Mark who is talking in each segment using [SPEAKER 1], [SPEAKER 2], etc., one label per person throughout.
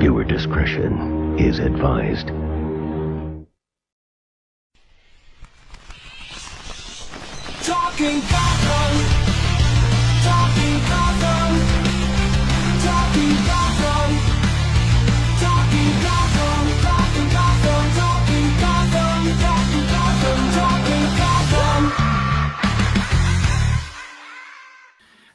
[SPEAKER 1] Viewer discretion is advised.
[SPEAKER 2] Talking Gotham, talking Gotham, talking Gotham, talking Gotham, talking Gotham, talking Gotham, talking Gotham, talking Gotham.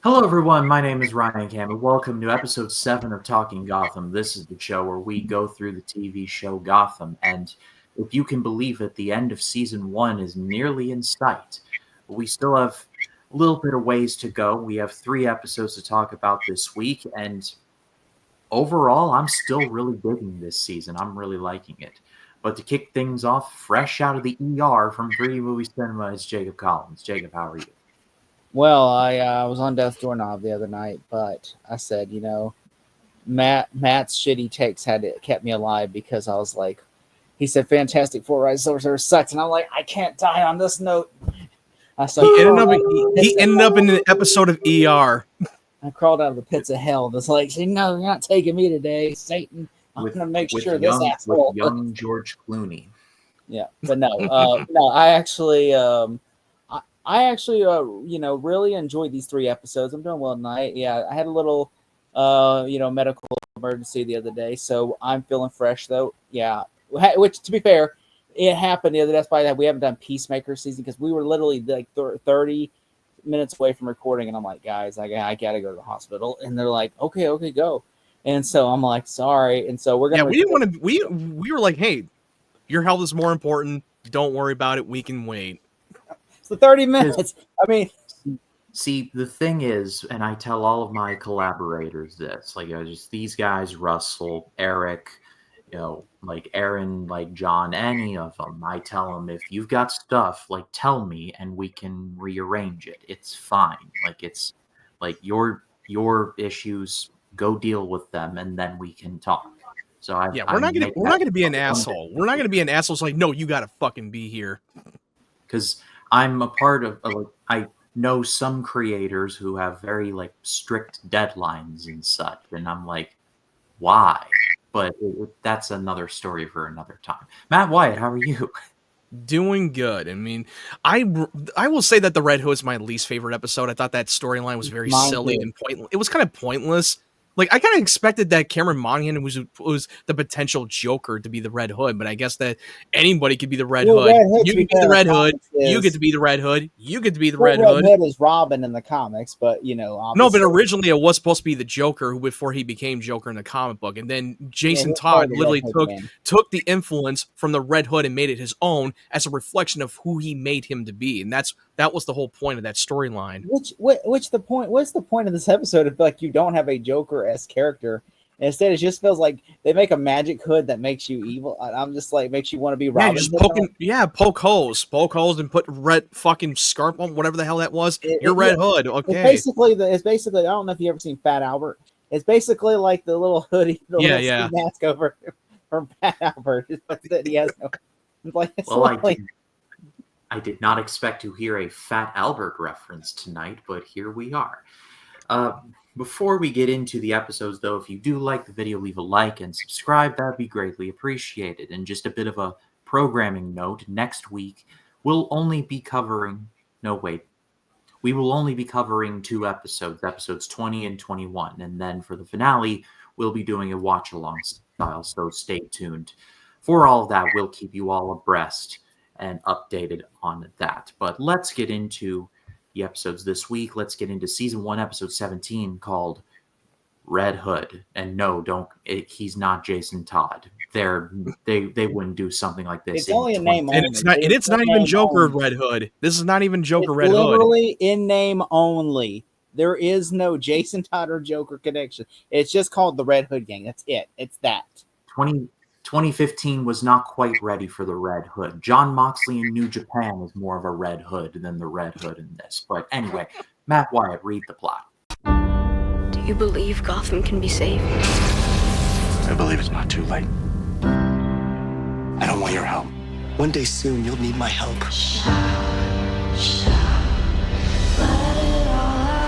[SPEAKER 3] Hello everyone, my name is Ryan Cam, and welcome to episode 7 of Talking Gotham. This is the show where we go through the TV show Gotham, and if you can believe it, the end of season 1 is nearly in sight. We still have a little bit of ways to go. We have 3 episodes to talk about this week, and overall, I'm still really digging this season. I'm really liking it. But to kick things off, fresh out of the ER from 3 Movie Cinema, is Jacob Collins. Jacob, how are you?
[SPEAKER 4] Well, I was on Death's Doorknob the other night, but I said, Matt's shitty takes kept me alive because I was like, he said Fantastic Four Rise of Silver Surfer sucks, and I'm like, I can't die on this note.
[SPEAKER 5] He ended up in an episode of ER.
[SPEAKER 4] I crawled out of the pits of hell. It's like, no, you're not taking me today, Satan. I'm going to make sure this asshole.
[SPEAKER 3] With young George Clooney.
[SPEAKER 4] Yeah, but no, I actually, really enjoyed these 3 episodes. I'm doing well tonight. Yeah, I had a little, medical emergency the other day, so I'm feeling fresh though. Yeah, which to be fair, it happened the other day. That's why we haven't done Peacemaker season because we were literally like 30 minutes away from recording, and I'm like, guys, I gotta go to the hospital, and they're like, okay, go. And so I'm like, sorry, and so we're gonna.
[SPEAKER 5] Yeah, we didn't want to. We were like, hey, your health is more important. Don't worry about it. We can wait.
[SPEAKER 4] It's the 30 minutes. I mean,
[SPEAKER 3] see, the thing is, and I tell all of my collaborators this, like, just these guys, Russell, Eric, like Aaron, like John, any of them, I tell them, if you've got stuff, like, tell me and we can rearrange it. It's fine. Like, it's like your issues, go deal with them, and then we can talk. So
[SPEAKER 5] we're not gonna be an asshole. We're not gonna be an asshole. It's like, no, you gotta fucking be here.
[SPEAKER 3] Because I'm a part of, I know some creators who have very, like, strict deadlines and such, and I'm like, why? But that's another story for another time. Matt Wyatt, how are you?
[SPEAKER 5] Doing good. I mean, I will say that the Red Hood is my least favorite episode. I thought that storyline was very silly and pointless. It was kind of pointless. Like, I kind of expected that Cameron Monaghan was the potential Joker to be the Red Hood, but I guess that anybody could be the Red Hood. You can be the Red Hood. You get to be the Red Hood. You get to be the Red Hood.
[SPEAKER 4] Red Hood is Robin in the comics, but obviously.
[SPEAKER 5] No, but originally it was supposed to be the Joker before he became Joker in the comic book, and then Jason Todd literally took the influence from the Red Hood and made it his own as a reflection of who he made him to be, and that was the whole point of that storyline.
[SPEAKER 4] What's the point of this episode if, like, you don't have a Joker-esque character? Instead, it just feels like they make a magic hood that makes you evil. I'm just like, makes you want to be Robin.
[SPEAKER 5] Poke holes and put red fucking scarf on, whatever the hell that was. Red Hood. Okay.
[SPEAKER 4] It's basically. I don't know if you've ever seen Fat Albert. It's basically like the little hoodie, little mask over for Fat Albert. He has no.
[SPEAKER 3] I did not expect to hear a Fat Albert reference tonight, but here we are. Before we get into the episodes, though, if you do like the video, leave a like and subscribe. That would be greatly appreciated. And just a bit of a programming note, next week, we will only be covering 2 episodes, episodes 20 and 21. And then for the finale, we'll be doing a watch-along style, so stay tuned. For all of that, we'll keep you all abreast and updated on that. But let's get into the episodes this week. Let's get into season 1, episode 17, called Red Hood. And no, he's not Jason Todd. They wouldn't do something like this.
[SPEAKER 4] It's only a name only.
[SPEAKER 5] And it's not even Joker Red Hood. This is not even Joker Red Hood.
[SPEAKER 4] Literally in name only. There is no Jason Todd or Joker connection. It's just called the Red Hood Gang. That's it. It's that.
[SPEAKER 3] 2015 was not quite ready for the Red Hood. John Moxley in New Japan is more of a Red Hood than the Red Hood in this. But anyway, Matt Wyatt, read the plot.
[SPEAKER 6] Do you believe Gotham can be saved?
[SPEAKER 1] I believe it's not too late. I don't want your help. One day soon, you'll need my help.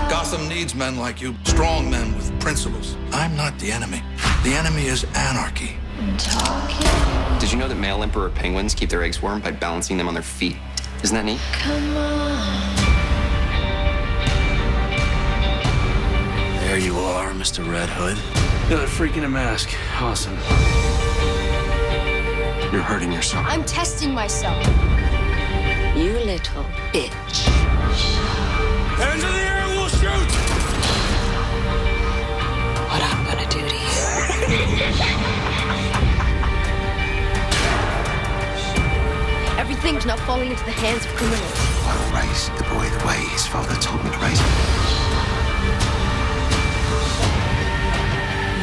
[SPEAKER 7] Gotham needs men like you, strong men with principles. I'm not the enemy. The enemy is anarchy.
[SPEAKER 8] Did you know that male emperor penguins keep their eggs warm by balancing them on their feet? Isn't that neat?
[SPEAKER 6] Come on.
[SPEAKER 1] There you are, Mr. Red Hood. Got a freak in a mask. Awesome. You're hurting yourself.
[SPEAKER 9] I'm testing myself.
[SPEAKER 6] You little bitch.
[SPEAKER 2] Hands in the air, we'll shoot!
[SPEAKER 6] What I'm gonna do to you.
[SPEAKER 9] Everything's now falling into the hands of criminals.
[SPEAKER 1] I'll raise the boy the way his father told me to raise him.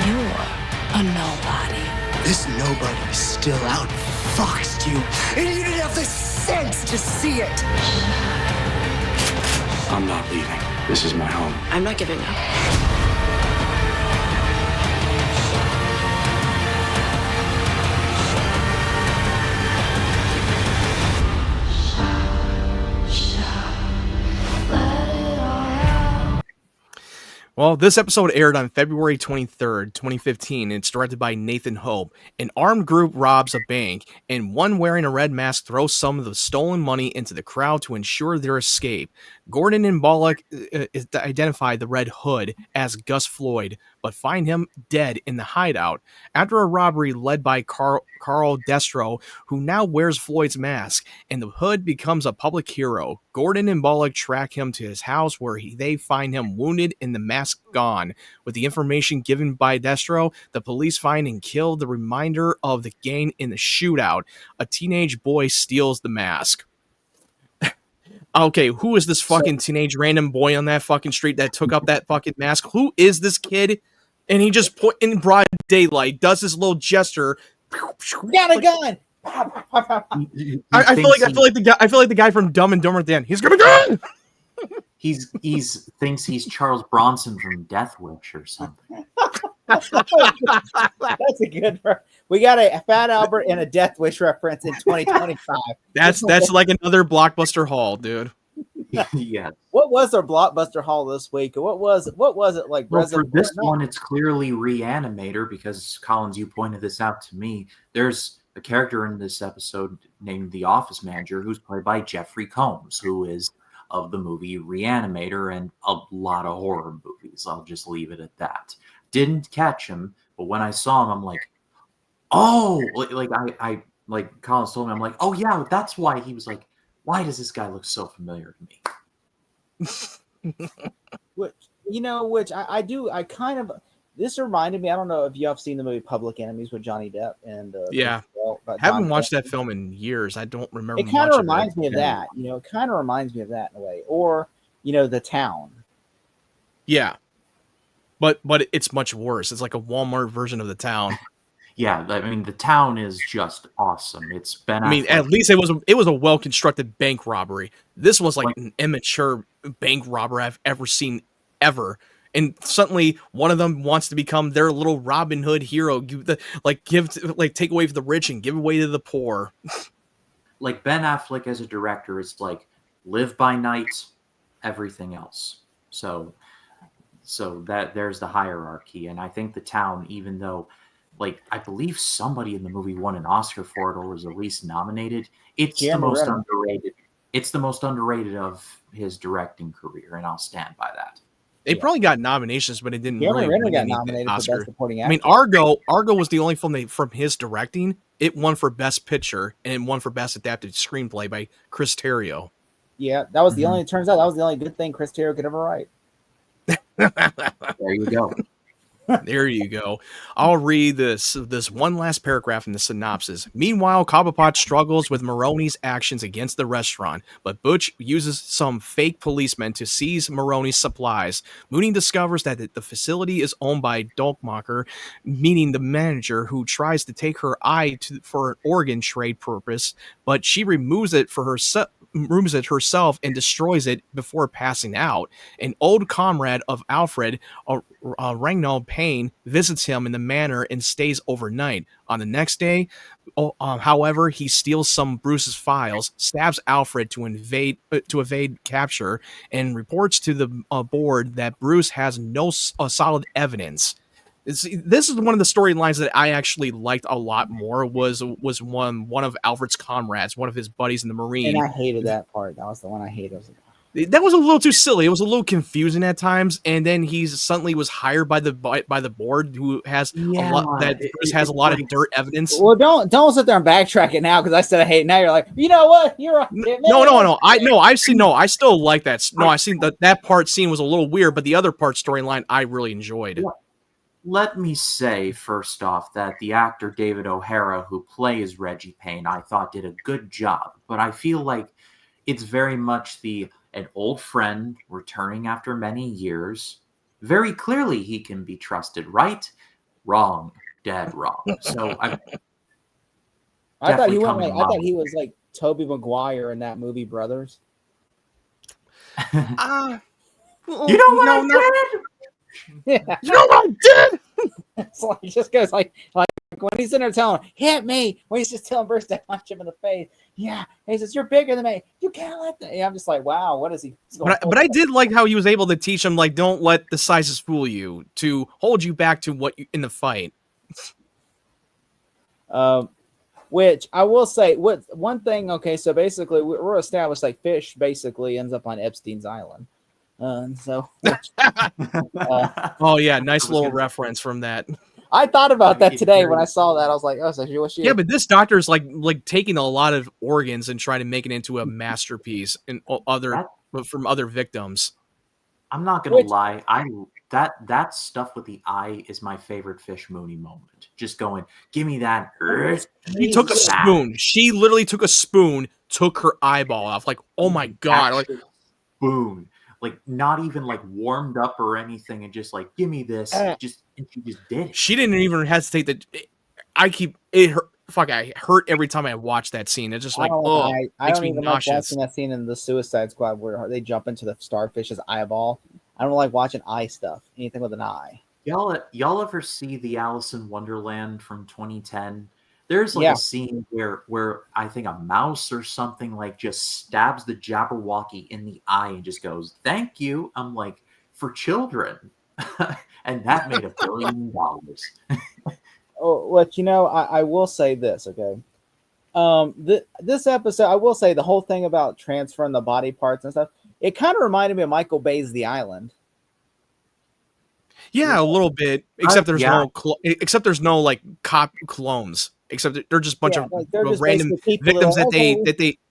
[SPEAKER 6] You're a nobody.
[SPEAKER 1] This nobody is still out foxed you, and you didn't have the sense to see it. I'm not leaving. This is my home.
[SPEAKER 6] I'm not giving up.
[SPEAKER 5] Well, this episode aired on February 23rd, 2015, and it's directed by Nathan Hope. An armed group robs a bank, and one wearing a red mask throws some of the stolen money into the crowd to ensure their escape. Gordon and Bullock identify the Red Hood as Gus Floyd, but find him dead in the hideout. After a robbery led by Carl Destro, who now wears Floyd's mask, and the Hood becomes a public hero. Gordon and Bullock track him to his house where they find him wounded and the mask gone. With the information given by Destro, the police find and kill the remainder of the gang in the shootout. A teenage boy steals the mask. Okay, who is this fucking teenage random boy on that fucking street that took up that fucking mask? Who is this kid? And he just put in broad daylight, does this little gesture.
[SPEAKER 4] Got a gun.
[SPEAKER 5] I feel like the guy from Dumb and Dumber at the end. He's got a gun.
[SPEAKER 3] He's thinks he's Charles Bronson from Death Wish or something.
[SPEAKER 4] That's a good. We got a Fat Albert and a Death Wish reference in 2025.
[SPEAKER 5] That's like another blockbuster haul, dude.
[SPEAKER 3] Yeah.
[SPEAKER 4] What was our blockbuster haul this week? What was it like?
[SPEAKER 3] Well, for this one, it's clearly Reanimator because Collins, you pointed this out to me. There's a character in this episode named the Office Manager who's played by Jeffrey Combs, who is of the movie Reanimator and a lot of horror movies. I'll just leave it at that. Didn't catch him, but when I saw him, I'm like, oh, like I like Collins told me, I'm like, oh yeah, that's why he was like, why does this guy look so familiar to me?
[SPEAKER 4] Which I kind of, this reminded me, I don't know if you have seen the movie Public Enemies with Johnny Depp and
[SPEAKER 5] yeah. Haven't watched that film in years. I don't remember.
[SPEAKER 4] It kind of reminds me of that. It kind of reminds me of that in a way. Or, The Town.
[SPEAKER 5] Yeah. But it's much worse. It's like a Walmart version of The Town.
[SPEAKER 3] Yeah, I mean, The Town is just awesome. It's been.
[SPEAKER 5] I mean, at least it was a well constructed bank robbery. This was like an immature bank robber I've ever seen ever. And suddenly, one of them wants to become their little Robin Hood hero, take away from the rich and give away to the poor.
[SPEAKER 3] Like Ben Affleck as a director is like live by night, everything else. So that there's the hierarchy, and I think The Town, even though, like, I believe somebody in the movie won an Oscar for it or was at least nominated, it's the most underrated. It's the most underrated of his directing career, and I'll stand by that.
[SPEAKER 5] It probably got nominations, but it didn't really win
[SPEAKER 4] got
[SPEAKER 5] any
[SPEAKER 4] nominated
[SPEAKER 5] Oscar.
[SPEAKER 4] for Best Supporting Actor.
[SPEAKER 5] I mean, Argo was the only film from his directing. It won for Best Picture, and it won for Best Adapted Screenplay by Chris Terrio.
[SPEAKER 4] Yeah, that was the only. Turns out that was the only good thing Chris Terrio could ever write.
[SPEAKER 3] There you go.
[SPEAKER 5] There you go. I'll read this one last paragraph in the synopsis. Meanwhile, Cobblepot struggles with Maroney's actions against the restaurant, but Butch uses some fake policemen to seize Maroney's supplies. Mooney discovers that the facility is owned by Dolkmacher, meaning the manager, who tries to take her eye for an organ trade purpose, but she removes it herself and destroys it before passing out. An old comrade of Alfred, Ragnall Payne, visits him in the manor and stays overnight. On the next day, however, he steals some Bruce's files, stabs Alfred to evade capture, and reports to the board that Bruce has no solid evidence. This is one of the storylines that I actually liked a lot more. Was one of Alfred's comrades, one of his buddies in the Marine.
[SPEAKER 4] And I hated that part. That was the one I hated. I was like,
[SPEAKER 5] that was a little too silly. It was a little confusing at times, and then he suddenly was hired by the board, who has a lot a lot of dirt evidence.
[SPEAKER 4] Well, don't sit there and backtrack it now because I said I hate it. Now you're like, you know what? You're right.
[SPEAKER 5] No. I still like that. No, I seen that part scene was a little weird, but the other part storyline I really enjoyed.
[SPEAKER 3] Let me say first off that the actor David O'Hara, who plays Reggie Payne, I thought did a good job, but I feel like it's very much an old friend returning after many years. Very clearly he can be trusted, right? Wrong. Dead wrong. So I
[SPEAKER 4] thought he was like Tobey Maguire in that movie Brothers.
[SPEAKER 3] You know what I did?
[SPEAKER 4] Yeah.
[SPEAKER 5] You know what I did?
[SPEAKER 4] It's like just goes like when he's in there telling him, hit me, when he's just telling Bruce to punch him in the face. Yeah. He says, you're bigger than me. You can't let that. Yeah, I'm just like, wow, what is he?
[SPEAKER 5] But I did like how he was able to teach him, like, don't let the sizes fool you, to hold you back to what you in the fight.
[SPEAKER 4] Which I will say, one thing, okay, so basically we're established like Fish basically ends up on Epstein's Island. Oh
[SPEAKER 5] yeah, nice little reference from that.
[SPEAKER 4] I thought about that today when I saw that. I was like, oh, so what's she?
[SPEAKER 5] Yeah, but this doctor's like taking a lot of organs and trying to make it into a masterpiece and from other victims.
[SPEAKER 3] I'm not gonna lie, that stuff with the eye is my favorite Fish Mooney moment. Just going, give me that.
[SPEAKER 5] She took a spoon. She literally took a spoon, took her eyeball off. Like, oh my god! Like
[SPEAKER 3] spoon. Like not even like warmed up or anything, and just like, give me this. And she just did it.
[SPEAKER 5] She didn't even hesitate. I hurt every time I watch that scene. It's just like,
[SPEAKER 4] I don't even like watching that scene in the Suicide Squad where they jump into the starfish's eyeball. I don't like watching eye stuff. Anything with an eye.
[SPEAKER 3] Y'all ever see the Alice in Wonderland from 2010? There's like a scene where I think a mouse or something like just stabs the Jabberwocky in the eye and just goes, "Thank you." I'm like, for children, and that made $1 billion.
[SPEAKER 4] Oh, well, I will say this, okay. This episode, I will say the whole thing about transferring the body parts and stuff, it kind of reminded me of Michael Bay's The Island.
[SPEAKER 5] Yeah, a little bit. Except there's no like cop clones. Except they're just a bunch of random victims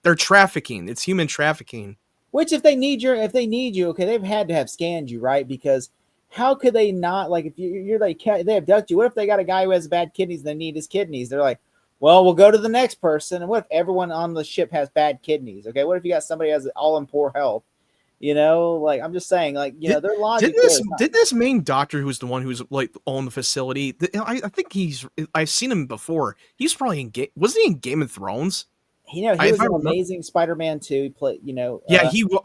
[SPEAKER 5] they're trafficking. It's human trafficking.
[SPEAKER 4] Which if they need you, okay, they've had to have scanned you, right? Because how could they not, like, if you're like, they abduct you? What if they got a guy who has bad kidneys and they need his kidneys? They're like, well, we'll go to the next person. And what if everyone on the ship has bad kidneys? Okay, what if you got somebody who has all in poor health? Like, I'm just saying, like, their logic.
[SPEAKER 5] Did this main doctor, who's the one who's like on the facility? I think I've seen him before. He's probably wasn't he in Game of Thrones?
[SPEAKER 4] He was in Amazing Spider-Man 2. He played,
[SPEAKER 5] Yeah, he was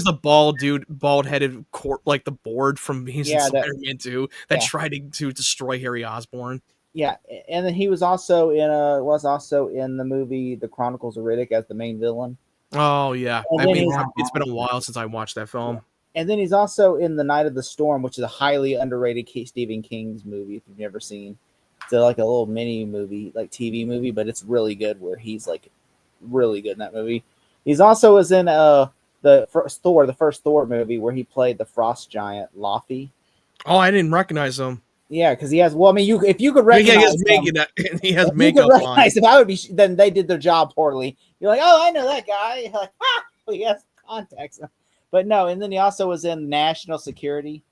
[SPEAKER 5] the bald dude, bald-headed like the board from Spider-Man 2 that tried to destroy Harry Osborn.
[SPEAKER 4] Yeah, and then he was also in the movie The Chronicles of Riddick as the main villain.
[SPEAKER 5] Oh yeah, it's been a while since I watched that film.
[SPEAKER 4] And then he's also in The Night of the Storm, which is a highly underrated Stephen King's movie. If you've never seen, it's like a little mini movie, like TV movie, but it's really good. Where he's like really good in that movie. He's also was in the first Thor movie, where he played the frost giant Laufey.
[SPEAKER 5] Oh, I didn't recognize him.
[SPEAKER 4] Yeah, because he has. Well, I mean, if you could recognize
[SPEAKER 5] he has makeup on.
[SPEAKER 4] If I would be, then they did their job poorly. You're like, oh, I know that guy. You're like, he has contacts. But no, and then he also was in National Security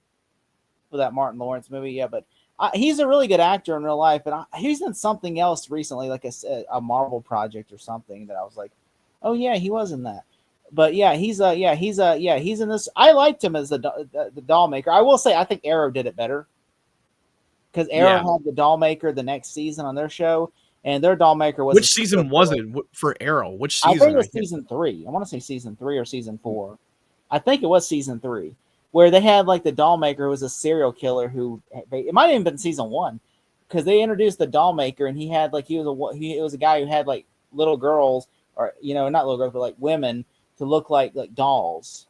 [SPEAKER 4] for that Martin Lawrence movie. Yeah, but he's a really good actor in real life. And he's in something else recently, like a Marvel project or something that I was like, oh yeah, he was in that. But yeah, he's in this. I liked him as the doll maker. I will say, I think Arrow did it better. Because Arrow had the doll maker the next season on their show, and their doll maker was.
[SPEAKER 5] Which season was it for Arrow? Which season?
[SPEAKER 4] I think it was season 3. I want to say season 3 or season 4. I think it was season 3, where they had like the doll maker who was a serial killer who. It might have even been season 1, because they introduced the doll maker, and he had like he was a guy who had like little girls, or not little girls, but like women to look like dolls.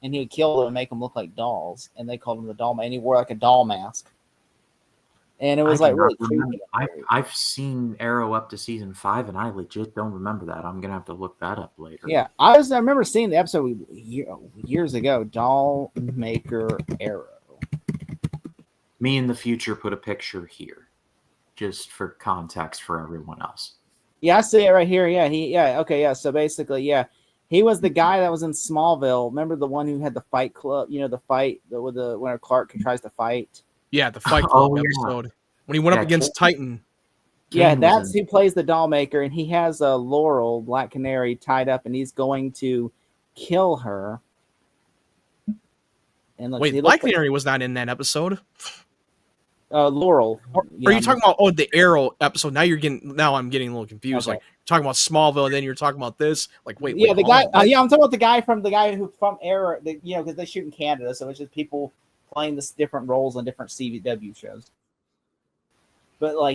[SPEAKER 4] and he would kill them and make them look like dolls, and they called him the doll man. And he wore like a doll mask, and it was
[SPEAKER 3] I
[SPEAKER 4] like
[SPEAKER 3] do not
[SPEAKER 4] really
[SPEAKER 3] remember.
[SPEAKER 4] creepy.
[SPEAKER 3] I've seen Arrow up to season 5, and I legit don't remember that. I'm gonna have to look that up later.
[SPEAKER 4] Yeah, I remember seeing the episode years ago, Doll Maker Arrow.
[SPEAKER 3] Me in the future put a picture here, just for context for everyone else.
[SPEAKER 4] Yeah, I see it right here. Yeah, okay, yeah. So basically, yeah, he was the guy that was in Smallville. Remember the one who had the Fight Club? You know, the fight with the when Clark tries to fight.
[SPEAKER 5] Yeah, the Fight Club episode when he went up against Titan.
[SPEAKER 4] Yeah, that's who plays the doll maker, and he has a Laurel, Black Canary, tied up, and he's going to kill her. And
[SPEAKER 5] wait, Black Canary was not in that episode.
[SPEAKER 4] Laurel.
[SPEAKER 5] Are you talking about the Arrow episode? Now I'm getting a little confused.
[SPEAKER 4] Okay.
[SPEAKER 5] Like talking about Smallville, and then you're talking about this. Like wait,
[SPEAKER 4] the guy. I'm talking about the guy who from Arrow. Because they shoot in Canada, so it's just people playing this different roles on different CW shows. But so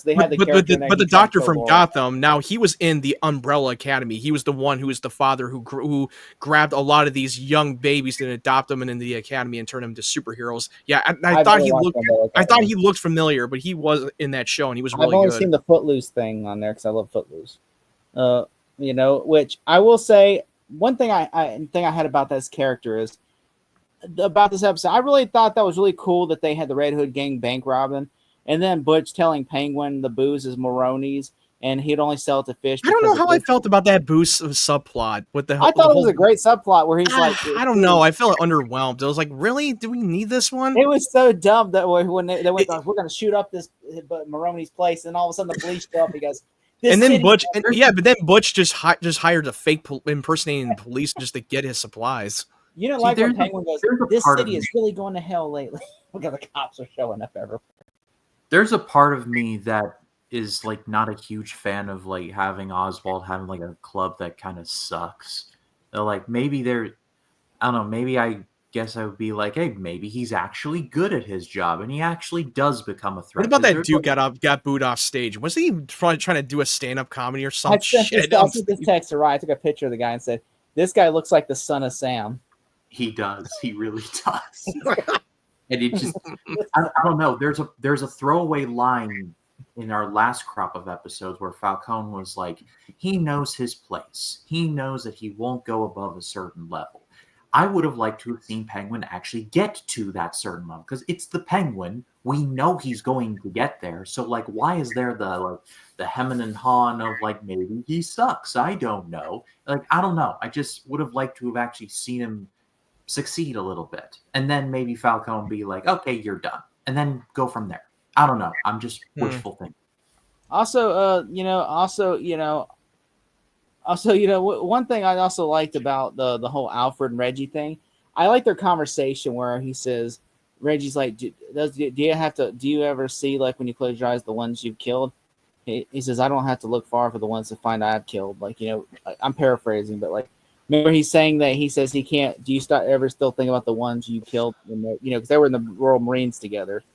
[SPEAKER 4] they had
[SPEAKER 5] the doctor from Gotham. Now he was in the Umbrella Academy. He was the one who was the father who grabbed a lot of these young babies and adopt them into the academy and turn them into superheroes. Yeah, I thought he looked familiar, but he was in that show and he was really good.
[SPEAKER 4] I've only seen the Footloose thing on there because I love Footloose. Which I will say one thing I had about this character is about this episode. I really thought that was really cool that they had the Red Hood gang bank robbing. And then Butch telling Penguin the booze is Maroni's, and he'd only sell it to Fish.
[SPEAKER 5] I don't know how I felt about that booze subplot.
[SPEAKER 4] I thought it was a great subplot where he's like,
[SPEAKER 5] I don't know. I felt underwhelmed. I was like, really? Do we need this one?
[SPEAKER 4] It was so dumb that when they went, we're going to shoot up this Maroni's place, and all of a sudden the police show up. He goes,
[SPEAKER 5] and then Butch, but then Butch just hired a fake impersonating police just to get his supplies.
[SPEAKER 4] You know, like when Penguin goes, this city is really going to hell lately. Look at the cops are showing up everywhere.
[SPEAKER 3] There's a part of me that is like not a huge fan of like having Oswald having like a club that kind of sucks. Like maybe I don't know, maybe I guess I would be like, hey, maybe he's actually good at his job and he actually does become a threat.
[SPEAKER 5] What about that dude got booed off stage? Was he trying to do a stand-up comedy or some shit?
[SPEAKER 4] I sent this text to Ryan. I took a picture of the guy and said, this guy looks like the son of Sam.
[SPEAKER 3] He does. He really does. And it just, I don't know. There's a throwaway line in our last crop of episodes where Falcone was like, he knows his place. He knows that he won't go above a certain level. I would have liked to have seen Penguin actually get to that certain level because it's the Penguin. We know he's going to get there. So like, why is there the hemming and hawing of like, maybe he sucks? I don't know. Like, I don't know. I just would have liked to have actually seen him succeed a little bit, and then maybe Falcone be like, okay, you're done, and then go from there. I don't know. I'm just wishful thinking.
[SPEAKER 4] Also, one thing I also liked about the whole Alfred and Reggie thing, I like their conversation where he says, Reggie's like, do you ever see, like, when you close your eyes, the ones you've killed? He says, I don't have to look far for the ones to find I've killed. Like, I'm paraphrasing, but like, remember he's saying that he says he can't. Do you ever still think about the ones you killed? Because they were in the Royal Marines together. And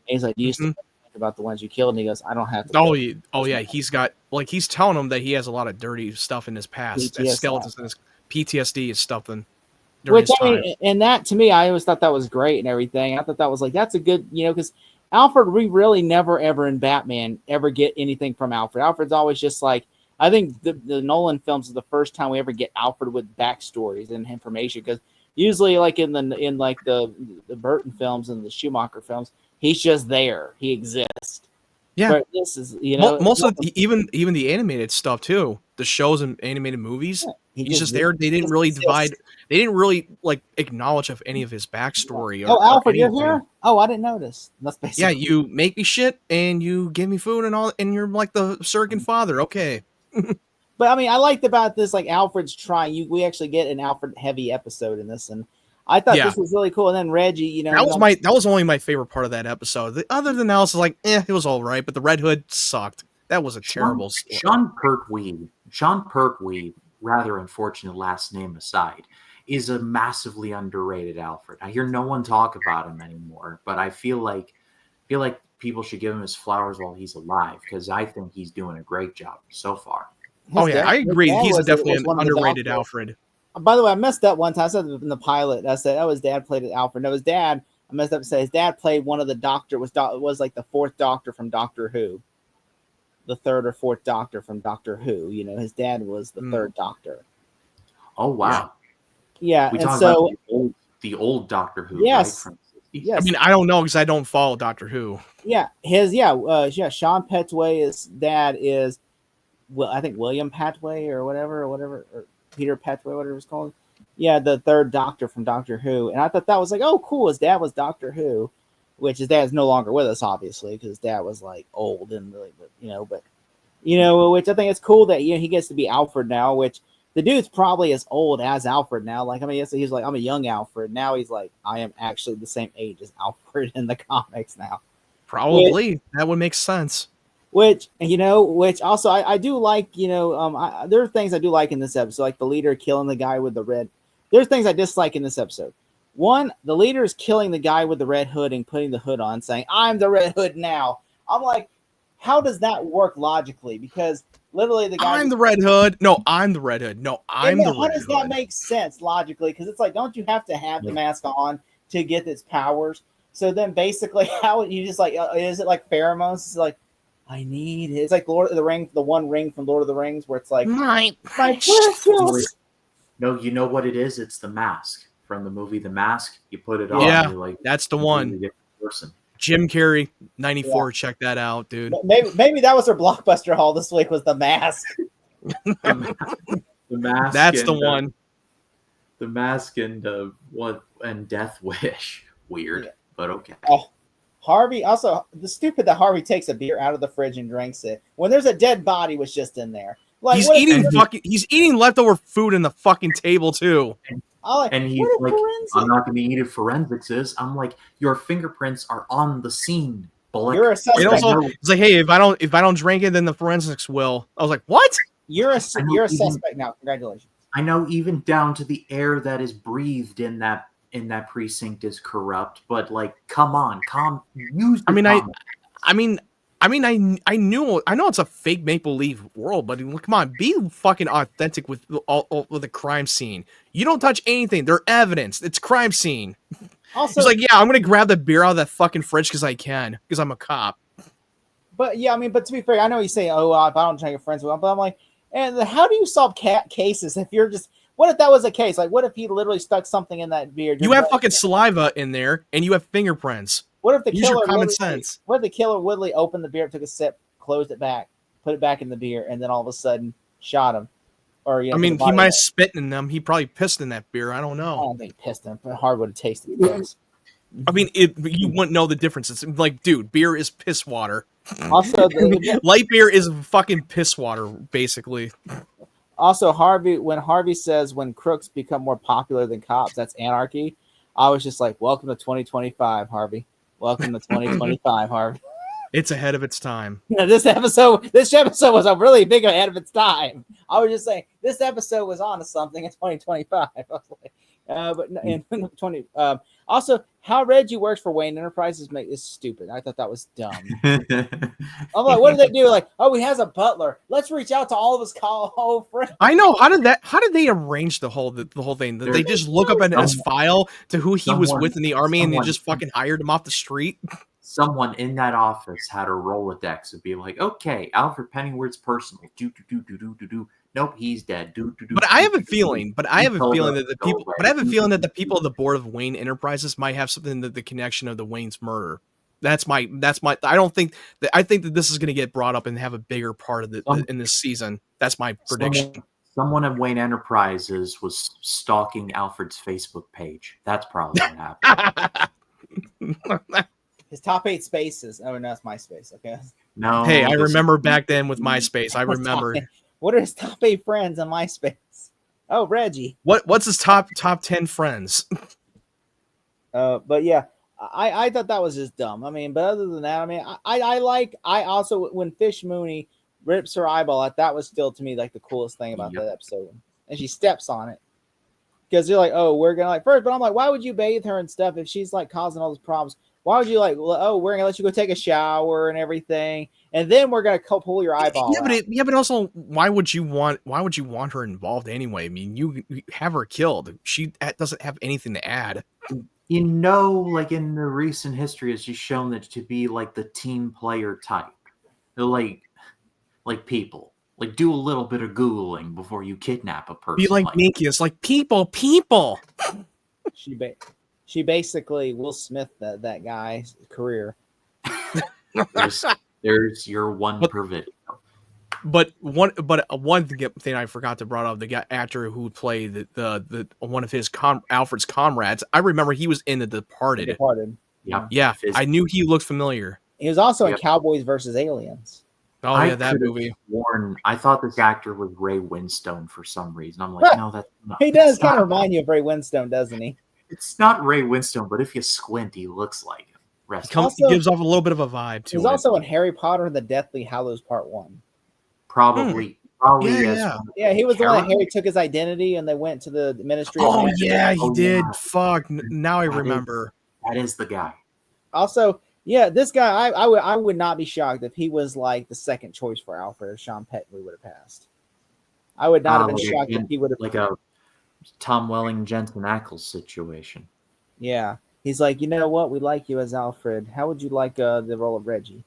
[SPEAKER 4] he's like, do you still think about the ones you killed? And he goes, I don't have to.
[SPEAKER 5] Oh yeah. He's got he's telling him that he has a lot of dirty stuff in his past. Skeletons and his PTSD is stuff.
[SPEAKER 4] Which I mean, and that to me, I always thought that was great and everything. I thought that was like that's a good, because Alfred, we really never ever in Batman ever get anything from Alfred. Alfred's always just like. I think the Nolan films is the first time we ever get Alfred with backstories and information because usually like in the Burton films and the Schumacher films, he's just there. He exists.
[SPEAKER 5] Yeah.
[SPEAKER 4] But this is
[SPEAKER 5] most of even the animated stuff too. The shows and animated movies. Yeah, he's just there. They didn't really divide. They didn't really like acknowledge of any of his backstory.
[SPEAKER 4] Oh, Alfred, you're here? Oh, I didn't notice. That's basically.
[SPEAKER 5] Yeah, you make me shit and you give me food and all, and you're like the surrogate father. Okay.
[SPEAKER 4] But I mean, I liked about this, like Alfred's trying. We actually get an Alfred heavy episode in this, and I thought this was really cool. And then Reggie,
[SPEAKER 5] that was only my favorite part of that episode. The other than that, was like, it was all right. But the Red Hood sucked. That was a terrible story.
[SPEAKER 3] Sean Pertwee, rather unfortunate last name aside, is a massively underrated Alfred. I hear no one talk about him anymore, but I feel like people should give him his flowers while he's alive because I think he's doing a great job so far.
[SPEAKER 5] I agree. He's definitely an underrated Alfred.
[SPEAKER 4] By the way, I messed up one time. I said in the pilot, I said, "Oh, his dad played it Alfred." No, his dad. I messed up and said his dad played one of the Doctor. Was like the fourth Doctor from Doctor Who, the third or fourth Doctor from Doctor Who. You know, his dad was the third Doctor.
[SPEAKER 3] Oh wow!
[SPEAKER 4] Yeah,
[SPEAKER 3] We
[SPEAKER 4] and
[SPEAKER 3] talking
[SPEAKER 4] so
[SPEAKER 3] about the old Doctor Who, right?
[SPEAKER 4] yes,
[SPEAKER 3] From the 60s?
[SPEAKER 4] yes.
[SPEAKER 5] I mean, I don't know because I don't follow Doctor Who.
[SPEAKER 4] Yeah, Sean Petway's dad is, well, I think William Petway or whatever, or Peter Petway, whatever it's called. Yeah, the third Doctor from Doctor Who, and I thought that was like, oh, cool. His dad was Doctor Who, which his dad's no longer with us, obviously, because his dad was like old and really, which I think it's cool that he gets to be Alfred now, which the dude's probably as old as Alfred now. Like, I mean, yes, he's like, I'm a young Alfred. Now he's like, I am actually the same age as Alfred in the comics now.
[SPEAKER 5] Probably. That would make sense.
[SPEAKER 4] Which also I do like, there are things I do like in this episode, like the leader killing the guy with the red. There's things I dislike in this episode. One, the leader is killing the guy with the red hood and putting the hood on, saying, I'm the Red Hood now. I'm like, how does that work logically? Because literally the guy...
[SPEAKER 5] I'm the Red Hood. No, I'm the Red Hood. No, I'm the Red Hood.
[SPEAKER 4] How does that make sense logically? Because it's like, don't you have to have the mask on to get its powers? So then basically, how you just like, is it like pheromones? It's like, I need it. It's like Lord of the Rings, the one ring from Lord of the Rings, where it's like
[SPEAKER 5] my
[SPEAKER 4] precious.
[SPEAKER 3] No, you know what it is? It's the mask from the movie The Mask. You put it on.
[SPEAKER 5] Yeah,
[SPEAKER 3] you're like,
[SPEAKER 5] that's the one.
[SPEAKER 3] different person.
[SPEAKER 5] Jim Carrey, 94. Yeah. Check that out, dude.
[SPEAKER 4] Maybe that was her blockbuster haul this week. Was The Mask.
[SPEAKER 3] The Mask.
[SPEAKER 5] That's the one.
[SPEAKER 3] The Mask and Death Wish. Weird, but okay.
[SPEAKER 4] Oh. Harvey, also, the stupid that Harvey takes a beer out of the fridge and drinks it when there's a dead body was just in there. Like,
[SPEAKER 5] he's eating leftover food in the fucking table too.
[SPEAKER 3] And he's like, I'm not going to eat it. Forensics is. I'm like, your fingerprints are on the scene. Bullock.
[SPEAKER 4] You're a suspect.
[SPEAKER 5] It's like, hey, if I don't drink it, then the forensics will. I was like, what?
[SPEAKER 4] You're a suspect now. Congratulations.
[SPEAKER 3] I know, even down to the air that is breathed in that precinct is corrupt, but like, come on, use. I
[SPEAKER 5] know it's a fake make believe world, but come on, be fucking authentic with the crime scene. You don't touch anything. They're evidence. It's crime scene. Also, he's like, yeah, I'm gonna grab the beer out of that fucking fridge because I'm a cop.
[SPEAKER 4] But yeah, but to be fair, I know he's saying, oh, if I don't drink a friends with him, but I'm like, and how do you solve cases if you're just... What if that was a case? Like, what if he literally stuck something in that beer?
[SPEAKER 5] You have fucking saliva in there, and you have fingerprints.
[SPEAKER 4] What if the
[SPEAKER 5] Use your common sense?
[SPEAKER 4] What if the killer Woodley opened the beer, took a sip, closed it back, put it back in the beer, and then all of a sudden shot him? Or he might have
[SPEAKER 5] spit in them. He probably pissed in that beer. I don't know.
[SPEAKER 4] I don't think he pissed in, but hard would have tasted gross.
[SPEAKER 5] You wouldn't know the difference. It's like, dude, beer is piss water.
[SPEAKER 4] Also,
[SPEAKER 5] light beer is fucking piss water, basically.
[SPEAKER 4] Also, when Harvey says when crooks become more popular than cops, that's anarchy. I was just like, welcome to 2025, Harvey. Welcome to 2025, Harvey.
[SPEAKER 5] It's ahead of its time.
[SPEAKER 4] This episode was a really big ahead of its time. I was just saying, this episode was on to something in 2025. I was like, but in 20. Also, how Reggie works for Wayne Enterprises is stupid. I thought that was dumb. I'm like, what do they do? Like, oh, he has a butler. Let's reach out to all of his old friends.
[SPEAKER 5] I know. How did they arrange the whole thing? Did they just look up in his file to who he was with in the army and they just fucking hired him off the street?
[SPEAKER 3] Someone in that office had a Rolodex and be like, okay, Alfred Pennyworth's personal. Do. Nope, he's dead.
[SPEAKER 5] But I have a feeling that the people of the board of Wayne Enterprises might have something that the connection of the Wayne's murder. I think that this is going to get brought up and have a bigger part of in this season. That's my prediction.
[SPEAKER 3] Someone at Wayne Enterprises was stalking Alfred's Facebook page. That's probably what happened.
[SPEAKER 4] His top 8 spaces. Oh, no, it's MySpace. Okay.
[SPEAKER 3] No.
[SPEAKER 5] Hey, I remember back then with MySpace. I remember.
[SPEAKER 4] What are his top 8 friends on MySpace? Oh, Reggie.
[SPEAKER 5] What's his top 10 friends?
[SPEAKER 4] But yeah, I thought that was just dumb. But other than that, I also, when Fish Mooney rips her eyeball out, that was still to me like the coolest thing about that episode. And she steps on it. Because you're like, oh, we're gonna first, but I'm like, why would you bathe her and stuff if she's like causing all these problems? Why would you like? Oh, we're gonna let you go take a shower and everything, and then we're gonna pull your eyeball out.
[SPEAKER 5] But also, why would you want her involved anyway? I mean, you have her killed. She doesn't have anything to add.
[SPEAKER 3] You know, like in the recent history, it's just shown that to be like the team player type. They're like people. Like, do a little bit of Googling before you kidnap a person.
[SPEAKER 5] Be like Nikki. It's like people.
[SPEAKER 4] She basically Will Smith that guy's career.
[SPEAKER 3] There's your one per video.
[SPEAKER 5] But one thing I forgot to brought up, the actor who played the one of his Alfred's comrades. I remember he was in The Departed. Yeah, I knew he looked familiar.
[SPEAKER 4] He was also in Cowboys versus Aliens.
[SPEAKER 5] Oh yeah, that movie.
[SPEAKER 3] I thought this actor was Ray Winstone for some reason. I'm like, no, that's not.
[SPEAKER 4] He does kind of remind you of Ray Winstone, doesn't he?
[SPEAKER 3] It's not Ray Winstone, but if you squint, he looks like him.
[SPEAKER 5] He gives off a little bit of a vibe to it.
[SPEAKER 4] He's also in Harry Potter and the Deathly Hallows Part 1.
[SPEAKER 3] Probably.
[SPEAKER 4] Yeah, he was the one that Harry took his identity and they went to the Ministry of Magic.
[SPEAKER 5] Yeah, he did. Yeah. Fuck. Now I remember.
[SPEAKER 3] That is the guy.
[SPEAKER 4] Also, yeah, this guy, I would not be shocked if he was like the second choice for Alfred. Sean Petrie would have passed. I would not have been shocked if he would have.
[SPEAKER 3] Like a Tom Welling, Jensen Ackles situation.
[SPEAKER 4] Yeah. He's like, you know what? We like you as Alfred. How would you like the role of Reggie?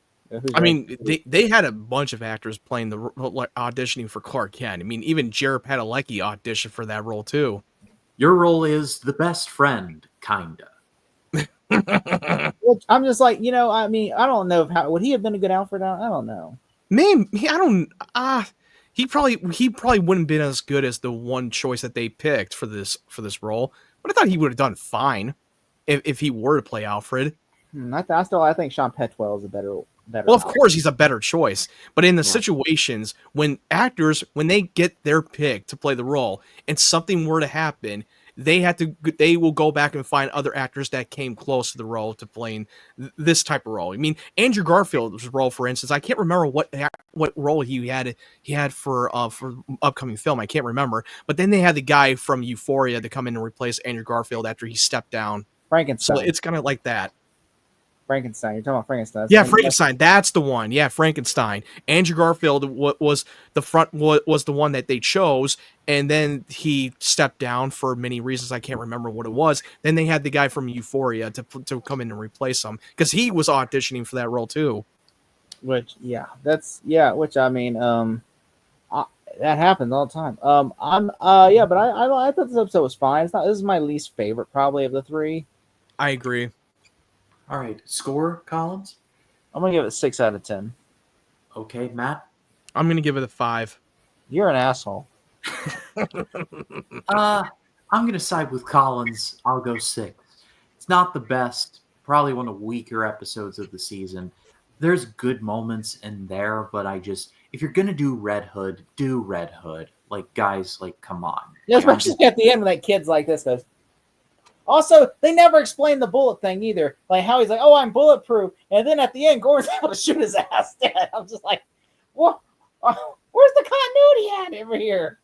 [SPEAKER 5] I mean, they had a bunch of actors playing auditioning for Clark Kent. I mean, even Jared Padalecki auditioned for that role too.
[SPEAKER 3] Your role is the best friend, kinda.
[SPEAKER 4] I'm just like, I mean, I don't know would he have been a good Alfred? I don't know.
[SPEAKER 5] Man, he probably wouldn't have been as good as the one choice that they picked for this role. But I thought he would have done fine if he were to play Alfred.
[SPEAKER 4] I think Sean Petwell is a better.
[SPEAKER 5] Well, of course he's a better choice, but in the situations when actors, when they get their pick to play the role and something were to happen, they will go back and find other actors that came close to the role to playing this type of role. I mean, Andrew Garfield's role, for instance, I can't remember what role he had for upcoming film. I can't remember, but then they had the guy from Euphoria to come in and replace Andrew Garfield after he stepped down.
[SPEAKER 4] Frankenstein.
[SPEAKER 5] So it's kind of like that.
[SPEAKER 4] Frankenstein. You're talking about Frankenstein.
[SPEAKER 5] Yeah, Frankenstein. That's the one. Yeah, Frankenstein. Andrew Garfield was the one that they chose, and then he stepped down for many reasons. I can't remember what it was. Then they had the guy from Euphoria to come in and replace him because he was auditioning for that role too.
[SPEAKER 4] Which I mean, that happens all the time. But I thought this episode was fine. This is my least favorite probably of the three.
[SPEAKER 5] I agree.
[SPEAKER 3] All right, score, Collins?
[SPEAKER 4] I'm going to give it 6 out of 10.
[SPEAKER 3] Okay, Matt?
[SPEAKER 5] I'm going to give it a 5.
[SPEAKER 4] You're an asshole.
[SPEAKER 3] I'm going to side with Collins. I'll go 6. It's not the best. Probably one of the weaker episodes of the season. There's good moments in there, but if you're going to do Red Hood, do Red Hood. Like, guys, come on.
[SPEAKER 4] Yeah, especially at the end when that kid's like this goes. Also, they never explained the bullet thing either. Like how he's like, "Oh, I'm bulletproof," and then at the end, Gordon's able to shoot his ass dead. I'm just like, "What? Where's the continuity at over here?"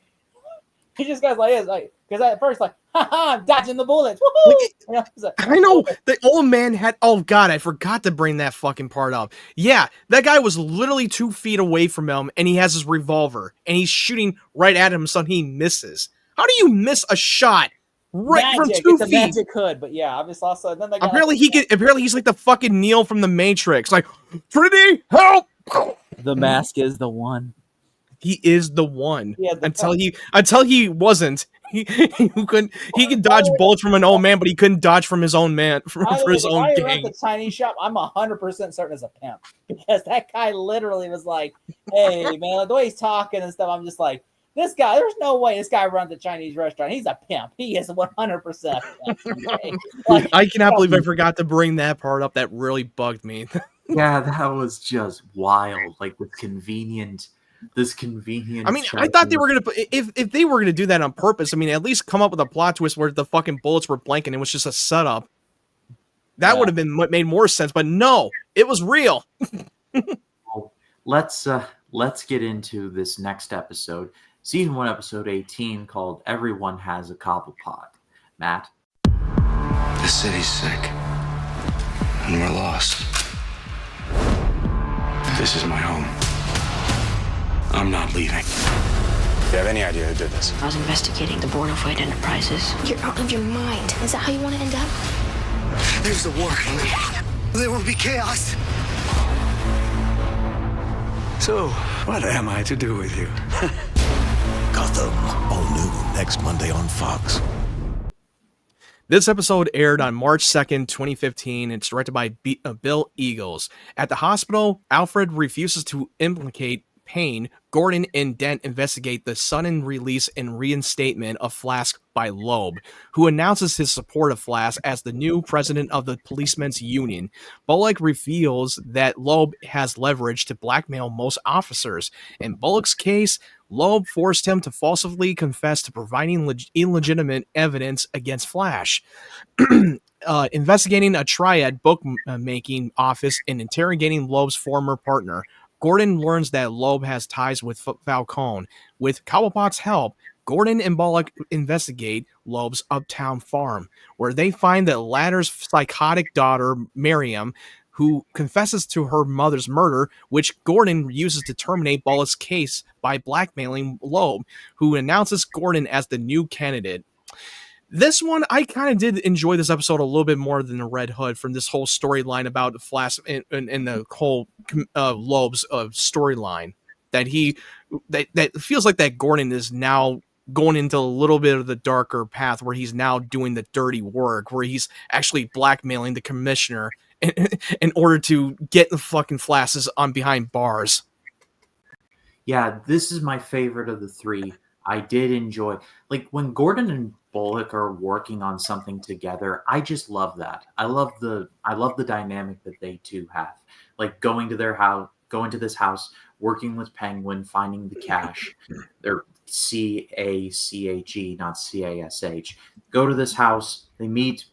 [SPEAKER 4] He just goes like this, because at first, "Ha, I'm dodging the bullets." Woohoo!
[SPEAKER 5] I know the old man had. Oh God, I forgot to bring that fucking part up. Yeah, that guy was literally 2 feet away from him, and he has his revolver, and he's shooting right at him, so he misses. How do you miss a shot? Right
[SPEAKER 4] magic.
[SPEAKER 5] From 2
[SPEAKER 4] feet. Magic could, but yeah, obviously also then
[SPEAKER 5] apparently he's like the fucking Neo from the Matrix. Like, Trinity, help!
[SPEAKER 4] The mask is the one.
[SPEAKER 5] He is the one.
[SPEAKER 4] Yeah,
[SPEAKER 5] until he wasn't. He could dodge bullets from an old man, but he couldn't dodge from his own man for his own gang.
[SPEAKER 4] The Chinese shop, I'm 100% certain is a pimp because that guy literally was like, "Hey man," the way he's talking and stuff. I'm just like, this guy, there's no way this guy runs a Chinese restaurant. He's a pimp. He is 100%.
[SPEAKER 5] I cannot believe I forgot to bring that part up. That really bugged me.
[SPEAKER 3] Yeah, that was just wild. Like this convenient. I
[SPEAKER 5] mean, I thought they were gonna if they were gonna do that on purpose. I mean, at least come up with a plot twist where the fucking bullets were blank and it was just a setup. That would have been made more sense. But no, it was real.
[SPEAKER 3] Well, let's get into this next episode. Season 1, episode 18, called Everyone Has a Cobblepot. Matt?
[SPEAKER 1] The city's sick. and we're lost. This is my home. I'm not leaving. Do you have any idea who did this?
[SPEAKER 6] I was investigating the Board of White Enterprises.
[SPEAKER 9] You're out of your mind. Is that how you want to end up?
[SPEAKER 1] There's a war coming. There will be chaos. So, what am I to do with you?
[SPEAKER 7] Gotham, all new next Monday on Fox.
[SPEAKER 5] This episode aired on March 2nd, 2015. It's directed by Bill Eagles. At the hospital, Alfred refuses to implicate Payne. Gordon and Dent investigate the sudden release and reinstatement of Flask by Loeb, who announces his support of Flask as the new president of the Policemen's Union. Bullock reveals that Loeb has leverage to blackmail most officers. In Bullock's case, Loeb forced him to falsely confess to providing illegitimate evidence against Flash. Investigating a triad bookmaking office and interrogating Loeb's former partner, Gordon learns that Loeb has ties with Falcone. With Cobblepot's help, Gordon and Bullock investigate Loeb's uptown farm, where they find the latter's psychotic daughter, Miriam, who confesses to her mother's murder, which Gordon uses to terminate Bullock's case by blackmailing Loeb, who announces Gordon as the new candidate. This one, I kind of did enjoy this episode a little bit more than the Red Hood from this whole storyline about the Flash and the whole Loeb's storyline. That feels like that Gordon is now going into a little bit of the darker path where he's now doing the dirty work, where he's actually blackmailing the commissioner in order to get the fucking Flashes on behind bars.
[SPEAKER 3] Yeah, this is my favorite of the three. I did enjoy, like, when Gordon and Bullock are working on something together. I just love that. I love the dynamic that they two have. Like going to their house, going to this house, working with Penguin, finding the cash. They're CACHE, not CASH. Go to this house. They meet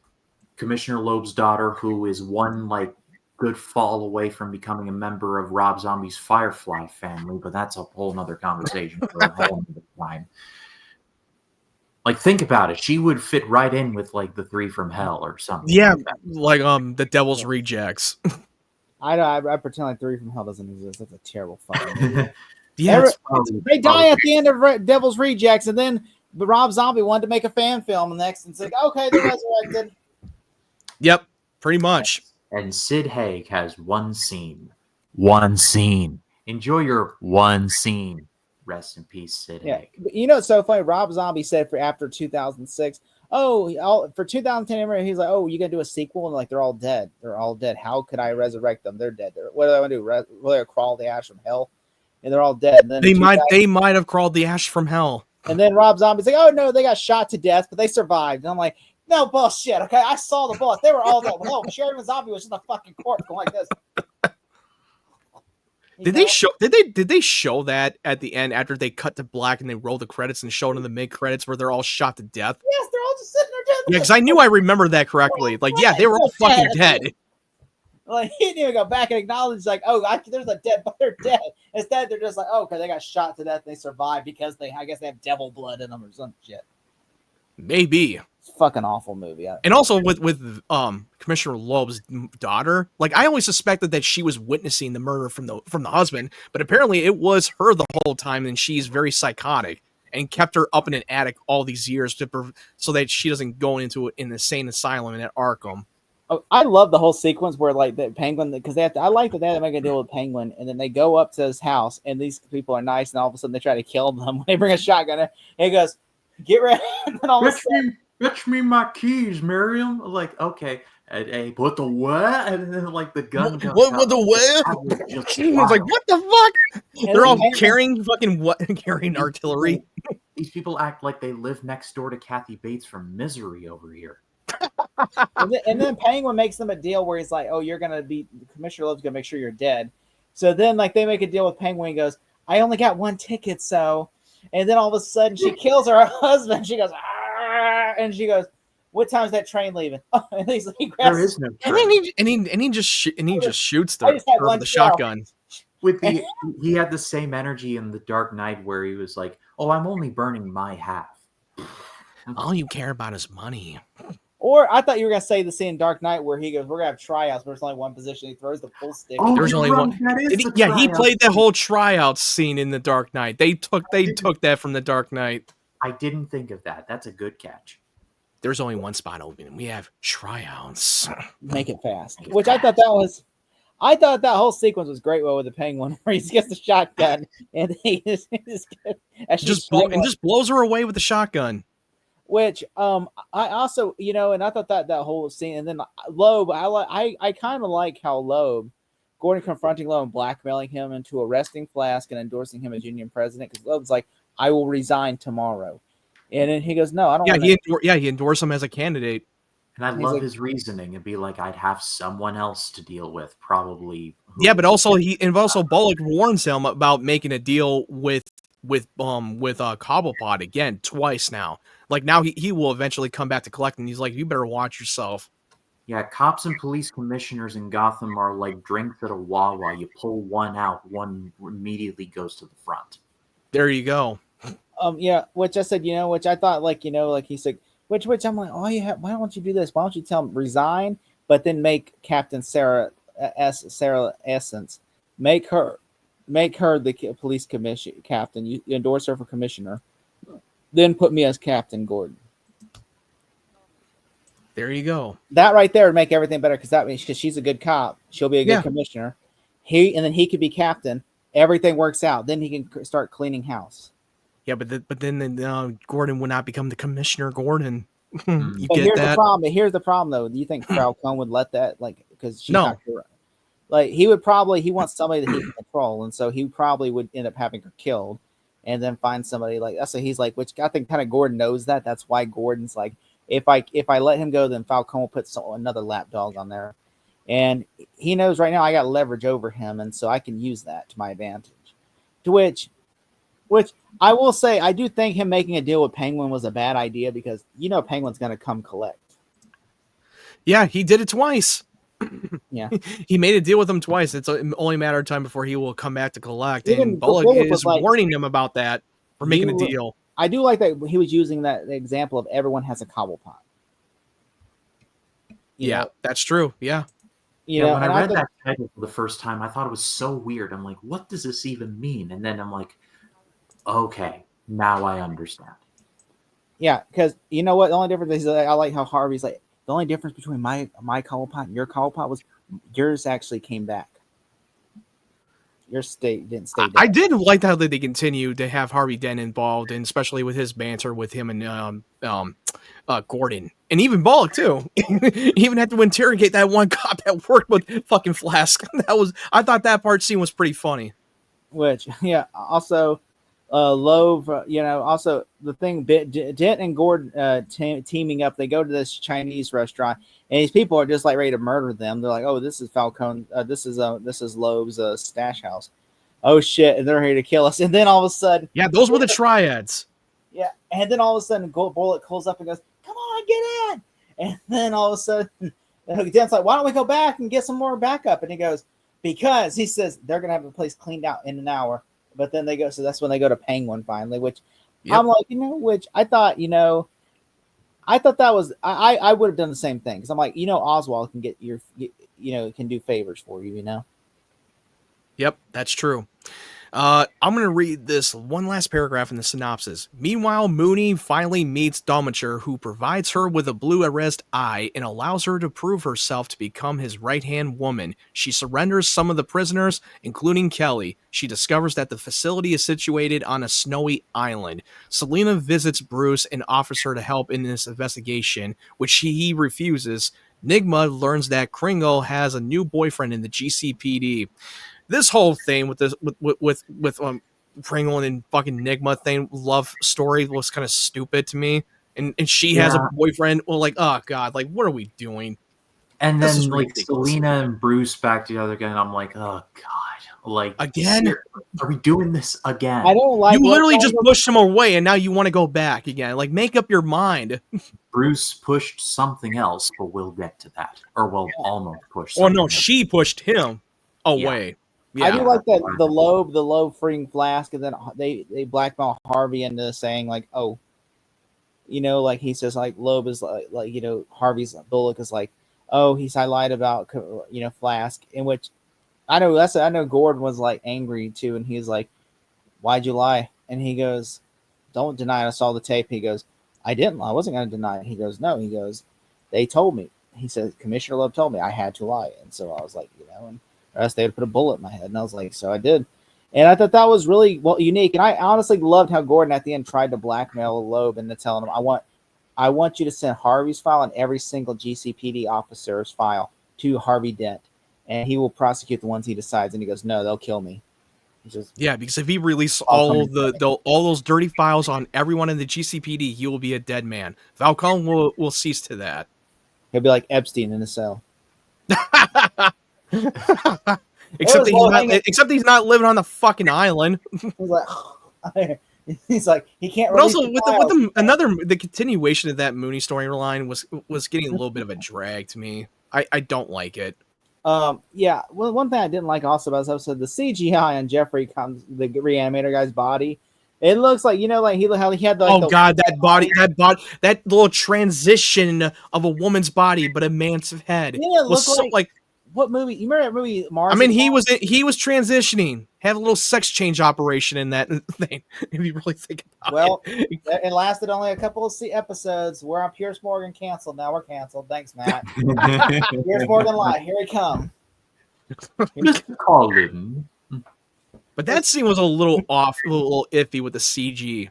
[SPEAKER 3] Commissioner Loeb's daughter, who is one like good fall away from becoming a member of Rob Zombie's Firefly family, but that's a whole nother conversation for a whole other time. Like, think about it. She would fit right in with like the Three from Hell or something.
[SPEAKER 5] Yeah, like the Devil's Rejects.
[SPEAKER 4] I pretend like Three from Hell doesn't exist. That's a terrible fucking movie.
[SPEAKER 5] Yeah,
[SPEAKER 4] they die at the end of Devil's Rejects, and then Rob Zombie wanted to make a fan film next, and said, "Okay, they're resurrected."
[SPEAKER 5] Yep, pretty much.
[SPEAKER 3] And Sid Haig has one scene. One scene. Enjoy your one scene. Rest in peace, Sid Haig.
[SPEAKER 4] But you know what's so funny? Rob Zombie said for after 2006, for 2010, he's like, "Oh, you gonna do a sequel?" And like, they're all dead. They're all dead. How could I resurrect them? They're dead. What do I want to do? Will they crawl the ash from hell? And they're all dead. And then
[SPEAKER 5] they might have crawled the ash from hell.
[SPEAKER 4] And then Rob Zombie's like, "Oh no, they got shot to death, but they survived." And I'm like, "No bullshit. Okay, I saw the bullets. They were all dead. No, Sheridan Zombie was in the fucking court going like this."
[SPEAKER 5] Did they show that at the end after they cut to black and they roll the credits and show it in the mid credits where they're all shot to death?
[SPEAKER 4] Yes, they're all just sitting there dead.
[SPEAKER 5] Yeah, because I knew I remembered that correctly. Like, yeah, they were all fucking dead.
[SPEAKER 4] Like, he didn't even go back and acknowledge, like, "Oh, there's a dead, but they're dead." Instead, they're just like, "Oh, okay, they got shot to death and they survived because I guess they have devil blood in them or some shit."
[SPEAKER 5] Maybe.
[SPEAKER 4] It's a fucking awful movie.
[SPEAKER 5] And also with Commissioner Loeb's daughter, like, I always suspected that she was witnessing the murder from the husband, but apparently it was her the whole time, and she's very psychotic and kept her up in an attic all these years so that she doesn't go into an insane asylum at Arkham.
[SPEAKER 4] Oh, I love the whole sequence where like the Penguin, because I like that they have to make a deal with Penguin, and then they go up to his house, and these people are nice, and all of a sudden they try to kill them when they bring a shotgun in, and he goes, "Get ready," and then all of a sudden,
[SPEAKER 3] "Fetch me my keys, Miriam." Like, okay, hey, what the what? And then like the gun.
[SPEAKER 5] What the what? It's like, what the fuck?
[SPEAKER 4] And
[SPEAKER 5] they're all
[SPEAKER 4] Penguin,
[SPEAKER 5] carrying artillery.
[SPEAKER 3] These people act like they live next door to Kathy Bates from Misery over here.
[SPEAKER 4] and then Penguin makes them a deal where he's like, "Oh, you're gonna be Commissioner Loeb's gonna make sure you're dead." So then like they make a deal with Penguin. He goes, "I only got one ticket, so," and then all of a sudden she kills her husband. She goes, "Arr!" And she goes, "What time's that train leaving?" Oh, and he grabs,
[SPEAKER 3] there is no
[SPEAKER 5] train. And he just shoots her with the shotgun.
[SPEAKER 3] He had the same energy in The Dark Knight where he was like, "Oh, I'm only burning my half.
[SPEAKER 5] All you care about is money."
[SPEAKER 4] Or I thought you were gonna say the scene in Dark Knight where he goes, "We're gonna have tryouts, but there's only one position." He throws the full stick.
[SPEAKER 3] Oh,
[SPEAKER 5] There's
[SPEAKER 3] you're
[SPEAKER 5] only
[SPEAKER 3] right.
[SPEAKER 5] one.
[SPEAKER 3] That is the
[SPEAKER 5] Yeah, he
[SPEAKER 3] tryout
[SPEAKER 5] played that
[SPEAKER 3] scene.
[SPEAKER 5] whole tryout scene in The Dark Knight. They took that from The Dark Knight.
[SPEAKER 3] I didn't think of that. That's a good catch.
[SPEAKER 5] There's only one spot open, and we have tryouts.
[SPEAKER 4] Make it fast.
[SPEAKER 3] Make it
[SPEAKER 4] Which
[SPEAKER 3] fast.
[SPEAKER 4] I thought that whole sequence was great. Well, with the penguin, where he gets the shotgun and he
[SPEAKER 5] just blows her away with the shotgun.
[SPEAKER 4] Which I also, and I thought that whole scene, and then Loeb, I kind of like how Gordon confronting Loeb and blackmailing him into arresting Flask and endorsing him as union president, because Loeb's like, I will resign tomorrow, and then he goes, no, I don't.
[SPEAKER 5] He endorsed him as a candidate,
[SPEAKER 3] and I love his reasoning. It'd be like, I'd have someone else to deal with, probably.
[SPEAKER 5] But also Bullock warns him about making a deal with Cobblepot again twice now. Like now he will eventually come back to collect, and he's like, you better watch yourself.
[SPEAKER 3] Yeah, cops and police commissioners in Gotham are like drinks at a Wawa. You pull one out, one immediately goes to the front.
[SPEAKER 5] There you go.
[SPEAKER 4] Which I said, which I thought, like he said, which I'm like, why don't you do this? Why don't you tell him resign, but then make Captain Sarah Essence, make her the police commission captain. You endorse her for commissioner, then put me as Captain Gordon.
[SPEAKER 5] There you go.
[SPEAKER 4] That right there would make everything better, because that means she's a good cop, she'll be a good commissioner. He could be captain. Everything works out. Then he can start cleaning house.
[SPEAKER 5] Yeah, but then Gordon would not become the commissioner. Gordon, you
[SPEAKER 4] but
[SPEAKER 5] get
[SPEAKER 4] here's
[SPEAKER 5] that?
[SPEAKER 4] the problem. Here's the problem, though. Do you think Falcone would let that? Like, because she's
[SPEAKER 5] No.
[SPEAKER 4] not sure. Like, he wants somebody that he can control, and so he probably would end up having her killed, and then find somebody like that's. So he's like, which I think kind of Gordon knows that. That's why Gordon's like, if I let him go, then Falcone will put another lapdog on there, and he knows right now I got leverage over him, and so I can use that to my advantage. To which I will say, I do think him making a deal with Penguin was a bad idea, because Penguin's going to come collect.
[SPEAKER 5] Yeah, he did it twice.
[SPEAKER 4] Yeah,
[SPEAKER 5] he made a deal with him twice. It's only a matter of time before he will come back to collect.
[SPEAKER 4] Even
[SPEAKER 5] and Bullock is warning him about that for making a deal.
[SPEAKER 4] I do like that he was using that example of everyone has a Cobblepot.
[SPEAKER 5] Yeah, that's true. Yeah.
[SPEAKER 3] When I read that title for the first time, I thought it was so weird. I'm like, what does this even mean? And then I'm like, okay, now I understand.
[SPEAKER 4] Yeah, because you know what? The only difference is I like how Harvey's like, the only difference between my Cobblepot and your Cobblepot was yours actually came back. Your didn't stay dead.
[SPEAKER 5] I did like how they continued to have Harvey Dent involved, and especially with his banter with him and Gordon, and even Bullock too. He even had to interrogate that one cop that worked with fucking Flask. I thought that scene was pretty funny.
[SPEAKER 4] Which, also, Loeb, also the thing, Dent and Gordon teaming up. They go to this Chinese restaurant, and these people are just like ready to murder them. They're like, "Oh, this is Falcone. This is Loeb's stash house. Oh shit!" And they're ready to kill us. And then all of a sudden,
[SPEAKER 5] those were the triads.
[SPEAKER 4] Yeah, and then all of a sudden, Bullock calls up and goes, "Come on, get in!" And then all of a sudden, Dent's like, "Why don't we go back and get some more backup?" And he goes, "Because," he says, "they're gonna have the place cleaned out in an hour." But then they go, so that's when they go to Penguin finally, which I'm like, which I thought, I thought that was, I would have done the same thing. Cause I'm like, Oswald can get can do favors for you,
[SPEAKER 5] Yep, that's true. I'm going to read this one last paragraph in the synopsis. Meanwhile, Mooney finally meets Domacher, who provides her with a blue arrest eye and allows her to prove herself to become his right-hand woman. She surrenders some of the prisoners, including Kelly. She discovers that the facility is situated on a snowy island. Selena visits Bruce and offers her to help in this investigation, which he refuses. Nigma learns that Kringle has a new boyfriend in the GCPD. This whole thing with Pringle and fucking Nigma thing, love story, was kind of stupid to me. And she has a boyfriend. Well, like, oh god, like what are we doing?
[SPEAKER 3] And then like ridiculous. Selena and Bruce back together again. I'm like, oh god, like
[SPEAKER 5] again?
[SPEAKER 3] Are we doing this again?
[SPEAKER 4] I don't like.
[SPEAKER 5] You literally just pushed him away, and now you want to go back again. Like, make up your mind.
[SPEAKER 3] Bruce pushed something else, but we'll get to that, or we'll almost push.
[SPEAKER 5] Oh no, she pushed him away.
[SPEAKER 3] Yeah.
[SPEAKER 4] Yeah. I do like that the Loeb freeing Flask, and then they blackmail Harvey into saying like, oh, like he says like Loeb is like Harvey's Bullock is like, oh, I lied about Flask, in which I know Gordon was like angry too, and he's like, why'd you lie? And he goes, don't deny it. I saw the tape. He goes, I didn't lie. I wasn't going to deny it. He goes, no. He goes, they told me. He said, Commissioner Love told me I had to lie. And so I was like, and or else they would put a bullet in my head. And I was like, so I did. And I thought that was really unique. And I honestly loved how Gordon at the end tried to blackmail Loeb into telling him, I want you to send Harvey's file and every single GCPD officer's file to Harvey Dent, and he will prosecute the ones he decides. And he goes, no, they'll kill me.
[SPEAKER 5] Yeah, because if he released all those dirty files on everyone in the GCPD, he will be a dead man. Falcone will cease to that.
[SPEAKER 4] He'll be like Epstein in a cell.
[SPEAKER 5] except he's not living on the fucking island.
[SPEAKER 4] He's like he can't.
[SPEAKER 5] But also the continuation of that Mooney storyline was getting a little bit of a drag to me. I don't like it.
[SPEAKER 4] Yeah. Well, one thing I didn't like also about this episode, the CGI on Jeffrey the reanimator guy's body. It looks like how he had
[SPEAKER 5] that little transition of a woman's body, but a man's head.
[SPEAKER 4] Yeah, it looks like what movie? You remember that movie Mars?
[SPEAKER 5] I mean, he was transitioning, had a little sex change operation in that thing. If you really think about
[SPEAKER 4] it. Well, it lasted only a couple of episodes. We're on Pierce Morgan canceled. Now we're canceled. Thanks, Matt. Pierce Morgan live. Here he come.
[SPEAKER 3] Just call him.
[SPEAKER 5] But that scene was a little off, a little iffy with the CG.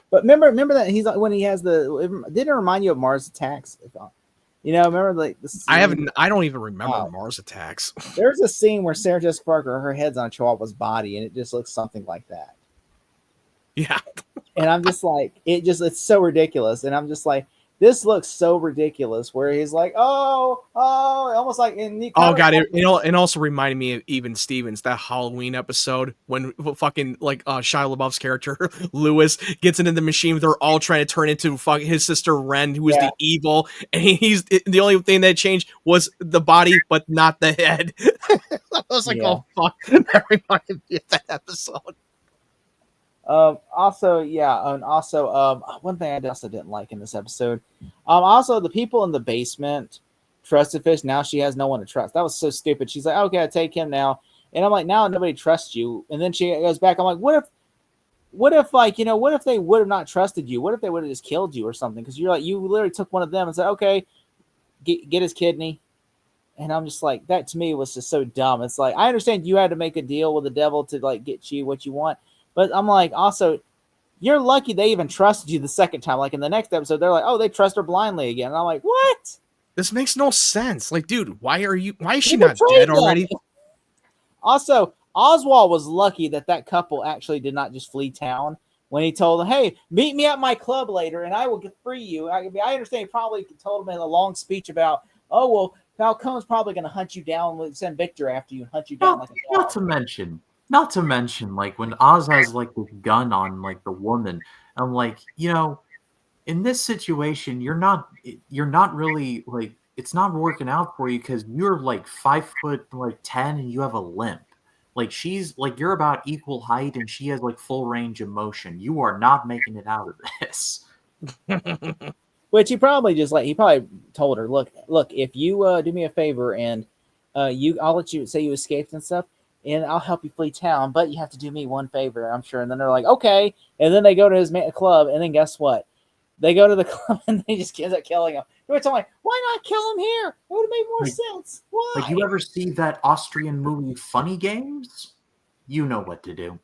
[SPEAKER 4] But remember that he's like when he has didn't it remind you of Mars Attacks? Remember like the scene?
[SPEAKER 5] I don't even remember Mars Attacks.
[SPEAKER 4] There's a scene where Sarah Jessica Parker, her head's on Chihuahua's body, and it just looks something like that.
[SPEAKER 5] Yeah.
[SPEAKER 4] And I'm just like, it's so ridiculous. And I'm just like, this looks so ridiculous. Where he's like, almost like in
[SPEAKER 5] it also reminded me of Even Stevens, that Halloween episode when fucking like Shia LaBeouf's character Lewis gets into the machine. They're all trying to turn into his sister Ren, who is the evil, and he's the only thing that changed was the body, but not the head. I was like, oh fuck, that reminded me of that episode.
[SPEAKER 4] Also, one thing I also didn't like in this episode, also the people in the basement trusted Fish. Now she has no one to trust. That was so stupid. She's like, okay, I take him now, and I'm like, now nobody trusts you. And then she goes back. I'm like, what if they would have not trusted you? What if they would have just killed you or something? Because you're like, you literally took one of them and said, okay, get his kidney. And I'm just like, that to me was just so dumb. It's like, I understand you had to make a deal with the devil to like get you what you want. But I'm like, also, you're lucky they even trusted you the second time. Like in the next episode, they're like, oh, they trust her blindly again. And I'm like, what?
[SPEAKER 5] This makes no sense. Like, dude, why is she not dead already?
[SPEAKER 4] Also, Oswald was lucky that couple actually did not just flee town when he told them, hey, meet me at my club later and I will free you. I understand he probably told him in a long speech about, oh, well, Falcone's probably going to hunt you down, send Victor after you and hunt you down like a dog.
[SPEAKER 3] Not to mention, like when Oz has like the gun on like the woman, I'm like, in this situation, you're not really like it's not working out for you because you're like 5'10" and you have a limp. Like she's like you're about equal height and she has like full range of motion. You are not making it out of this.
[SPEAKER 4] Which he probably told her, look, if you do me a favor and I'll let you say you escaped and stuff. And I'll help you flee town, but you have to do me one favor, I'm sure. And then they're like, okay. And then they go to his club, and then guess what? They go to the club, and they just end up killing him. Which I'm like, why not kill him here? It would have made more sense. Why?
[SPEAKER 3] Like, you ever see that Austrian movie Funny Games? You know what to do.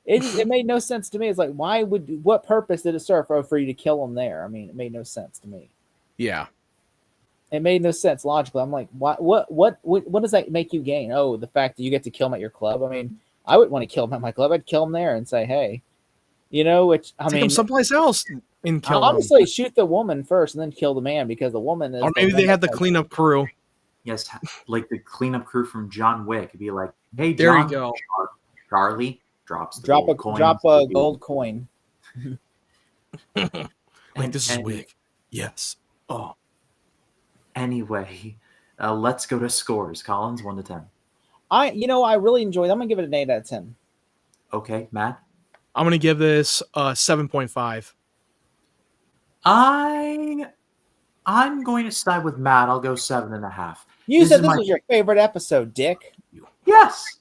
[SPEAKER 4] It made no sense to me. It's like, what purpose did it serve for you to kill him there? I mean, it made no sense to me.
[SPEAKER 5] Yeah.
[SPEAKER 4] It made no sense logically. I'm like, what does that make you gain? Oh, the fact that you get to kill him at your club. I mean, I wouldn't want to kill him at my club. I'd kill him there and say, hey, take
[SPEAKER 5] him someplace else and kill him.
[SPEAKER 4] Honestly, shoot the woman first and then kill the man because the woman is.
[SPEAKER 5] Or maybe they had the cleanup crew.
[SPEAKER 3] Yes, like the cleanup crew from John Wick. It'd be like, hey, John,
[SPEAKER 5] there you go.
[SPEAKER 3] Charlie drops the
[SPEAKER 4] drop a gold coin.
[SPEAKER 5] This is Wick. Yes. Oh.
[SPEAKER 3] Anyway, let's go to scores. Collins, 1 to 10.
[SPEAKER 4] I really enjoyed it. I'm gonna give it an 8 out of 10.
[SPEAKER 3] Okay, Matt.
[SPEAKER 5] I'm gonna give this 7.5.
[SPEAKER 3] I'm going to side with Matt. I'll go 7.5.
[SPEAKER 4] You said this was your favorite episode, Dick.
[SPEAKER 3] Yes.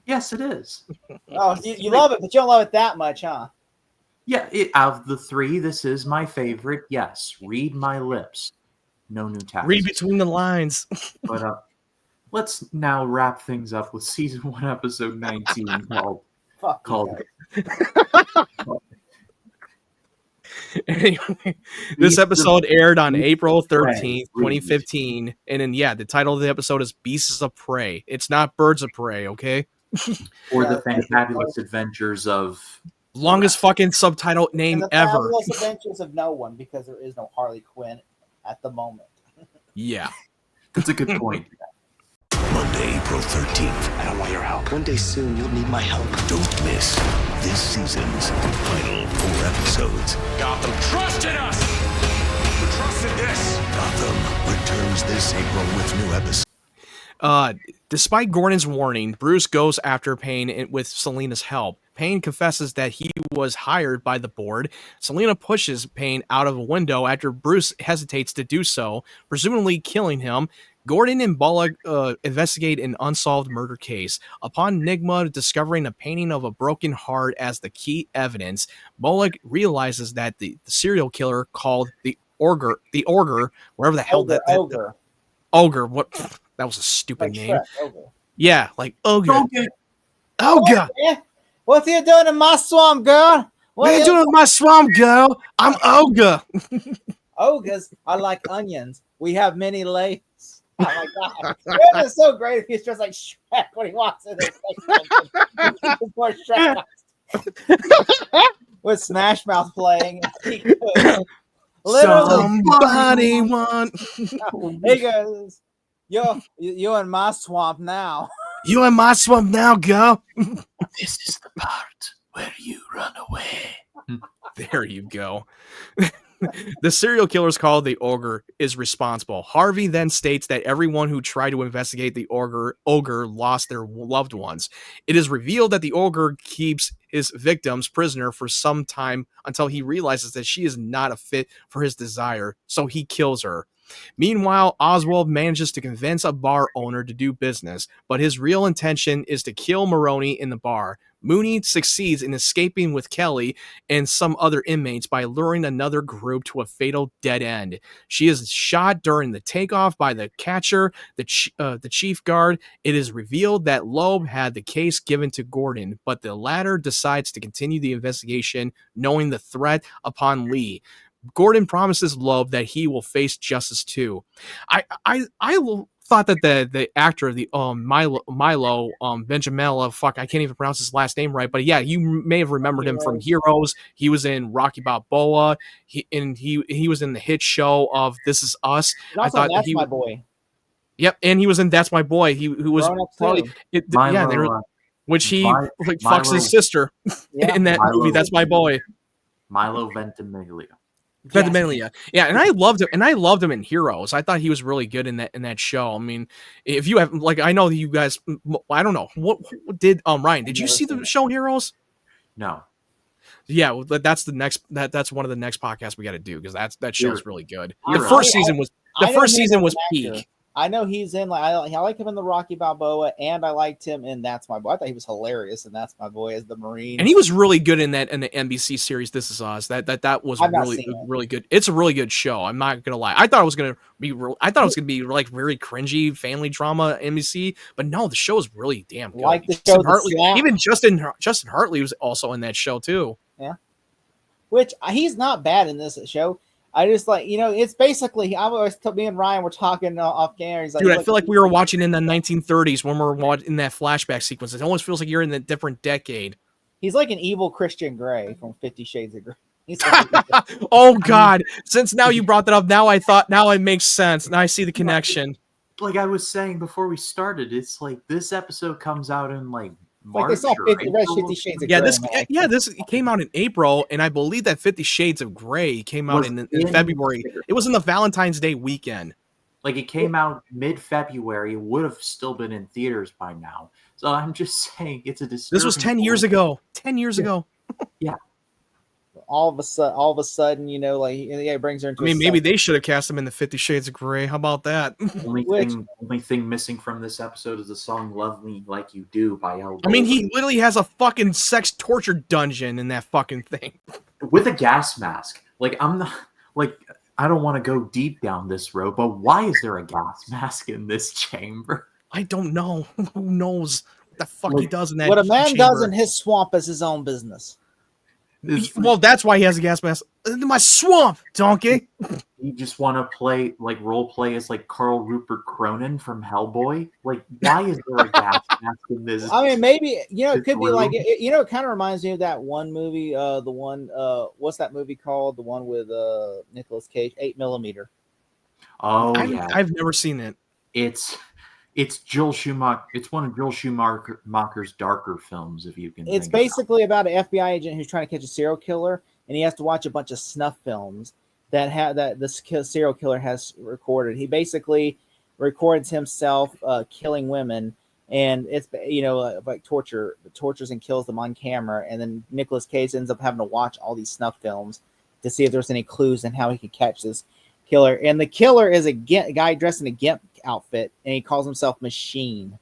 [SPEAKER 3] Yes, it is.
[SPEAKER 4] Oh, you love it, but you don't love it that much, huh?
[SPEAKER 3] Yeah, out of the three, this is my favorite. Yes, read my lips. No new text.
[SPEAKER 5] Read between the lines.
[SPEAKER 3] But let's now wrap things up with season 1, episode 19, called.
[SPEAKER 5] Anyway, this episode aired on April 13th, 2015. And then, the title of the episode is Beasts of Prey. It's not Birds of Prey, okay?
[SPEAKER 3] Or the Fantabulous Adventures of...
[SPEAKER 5] Longest fucking subtitle name
[SPEAKER 4] the
[SPEAKER 5] ever.
[SPEAKER 4] Fabulous Adventures of No One, because there is no Harley Quinn at the moment.
[SPEAKER 5] Yeah.
[SPEAKER 3] That's a good point.
[SPEAKER 7] Monday, April 13th.
[SPEAKER 1] I don't want your help. One day soon, you'll need my help.
[SPEAKER 7] Don't miss this season's final 4 episodes.
[SPEAKER 2] Gotham trusted us! We trusted this!
[SPEAKER 7] Gotham returns this April with new episodes.
[SPEAKER 5] Despite Gordon's warning, Bruce goes after Payne with Selina's help. Payne confesses that he was hired by the board. Selina pushes Payne out of a window after Bruce hesitates to do so, presumably killing him. Gordon and Bullock investigate an unsolved murder case. Upon Nigma discovering a painting of a broken heart as the key evidence, Bullock realizes that the serial killer called the Ogre, wherever the hell Ogre, what? That was a stupid name.
[SPEAKER 4] Ogre.
[SPEAKER 5] Yeah, like Ogre. Ogre.
[SPEAKER 4] What's he doing in my swamp, girl?
[SPEAKER 5] What are you doing in my swamp, girl? I'm Ogre.
[SPEAKER 4] Ogres are like onions. We have many layers. Oh my god. It was so great if he's just like Shrek when he walks in there. Before Shrek with Smash Mouth playing.
[SPEAKER 5] Literally. Somebody want.
[SPEAKER 4] He goes, you're in my swamp now.
[SPEAKER 5] You in my swamp now, girl.
[SPEAKER 7] This is the part where you run away.
[SPEAKER 5] There you go. The serial killer's called the Ogre is responsible. Harvey then states that everyone who tried to investigate the Ogre lost their loved ones. It is revealed that the Ogre keeps his victims prisoner for some time until he realizes that she is not a fit for his desire, so he kills her. Meanwhile, Oswald manages to convince a bar owner to do business, but his real intention is to kill Maroney in the bar. Mooney succeeds in escaping with Kelly and some other inmates by luring another group to a fatal dead end. She is shot during the takeoff by the catcher, the chief guard. It is revealed that Loeb had the case given to Gordon, but the latter decides to continue the investigation, knowing the threat upon Lee. Gordon promises Loeb that he will face justice too. I thought that the actor, the Milo Ventimiglia, fuck, I can't even pronounce his last name right, but yeah, you may have remembered him from Heroes. He was in Rocky Balboa. He was in the hit show of This Is Us.
[SPEAKER 4] I thought That's My Boy.
[SPEAKER 5] Yep, and he was in That's My Boy. Who was probably which he fucks his sister in that movie. That's My Boy.
[SPEAKER 3] Milo Ventimiglia.
[SPEAKER 5] Ventimiglia. Yeah, and I loved him, in Heroes. I thought he was really good in that show. I mean, if you have I know that you guys, I don't know what did Ryan. Did you see the show Heroes?
[SPEAKER 3] No.
[SPEAKER 5] Yeah, well, that's the next. That's one of the next podcasts we got to do because that show is really good.
[SPEAKER 3] Heroes.
[SPEAKER 5] The first season was peak.
[SPEAKER 4] I know he's in I like him in the Rocky Balboa, and I liked him in That's My Boy. I thought he was hilarious in That's My Boy as the Marine,
[SPEAKER 5] and he was really good in the NBC series This Is Us. That was really good. It's a really good show. I'm not gonna lie. I thought it was gonna be like very cringy family drama NBC, but no, the show is really damn good.
[SPEAKER 4] Like the show
[SPEAKER 5] Hartley, even Justin Hartley was also in that show too.
[SPEAKER 4] Yeah, which he's not bad in this show. I just it's basically, me and Ryan were talking off camera. He's like,
[SPEAKER 5] dude, I feel like we were watching in the 1930s when we're watching that flashback sequence. It almost feels like you're in a different decade.
[SPEAKER 4] He's like an evil Christian Grey from 50 Shades of Grey.
[SPEAKER 5] Oh God! Since now you brought that up, now it makes sense. Now I see the connection.
[SPEAKER 3] Like I was saying before we started, it's like this episode comes out in March.
[SPEAKER 4] Like they saw 50 Shades of Grey.
[SPEAKER 5] This came out in April, and I believe that 50 Shades of Grey came out in February. It was in the Valentine's Day weekend.
[SPEAKER 3] Like it came out mid-February. It would have still been in theaters by now. So I'm just saying it's a disturbing.
[SPEAKER 5] This was 10 years ago. 10 years ago.
[SPEAKER 3] Yeah.
[SPEAKER 4] all of a sudden, like he brings her into.
[SPEAKER 5] I mean, maybe they should have cast him in the 50 Shades of Grey. How about that?
[SPEAKER 3] Only thing missing from this episode is the song "Love Me Like You Do" by Al.
[SPEAKER 5] I mean, he literally has a fucking sex torture dungeon in that fucking thing
[SPEAKER 3] with a gas mask. Like, I'm not like, I don't want to go deep down this road, but why is there a gas mask in this chamber?
[SPEAKER 5] I don't know. Who knows what the fuck he does in that?
[SPEAKER 4] What a man
[SPEAKER 5] chamber.
[SPEAKER 4] does in his swamp is his own business.
[SPEAKER 5] Well, that's why he has a gas mask. My swamp, donkey.
[SPEAKER 3] You just want to role play as like Carl Rupert Cronin from Hellboy? Like, why is there a gas mask in this?
[SPEAKER 4] I mean, maybe it could be like it kind of reminds me of that one movie. The one what's that movie called? The one with Nicolas Cage, 8mm.
[SPEAKER 3] Oh yeah,
[SPEAKER 5] I've never seen it.
[SPEAKER 3] It's Joel Schumacher. It's one of Joel Schumacher's darker films, if you can.
[SPEAKER 4] It's basically about an FBI agent who's trying to catch a serial killer, and he has to watch a bunch of snuff films that this serial killer has recorded. He basically records himself killing women, and it's like tortures and kills them on camera. And then Nicolas Cage ends up having to watch all these snuff films to see if there's any clues in how he could catch this killer. And the killer is a guy dressed in a GIMP outfit, and he calls himself Machine.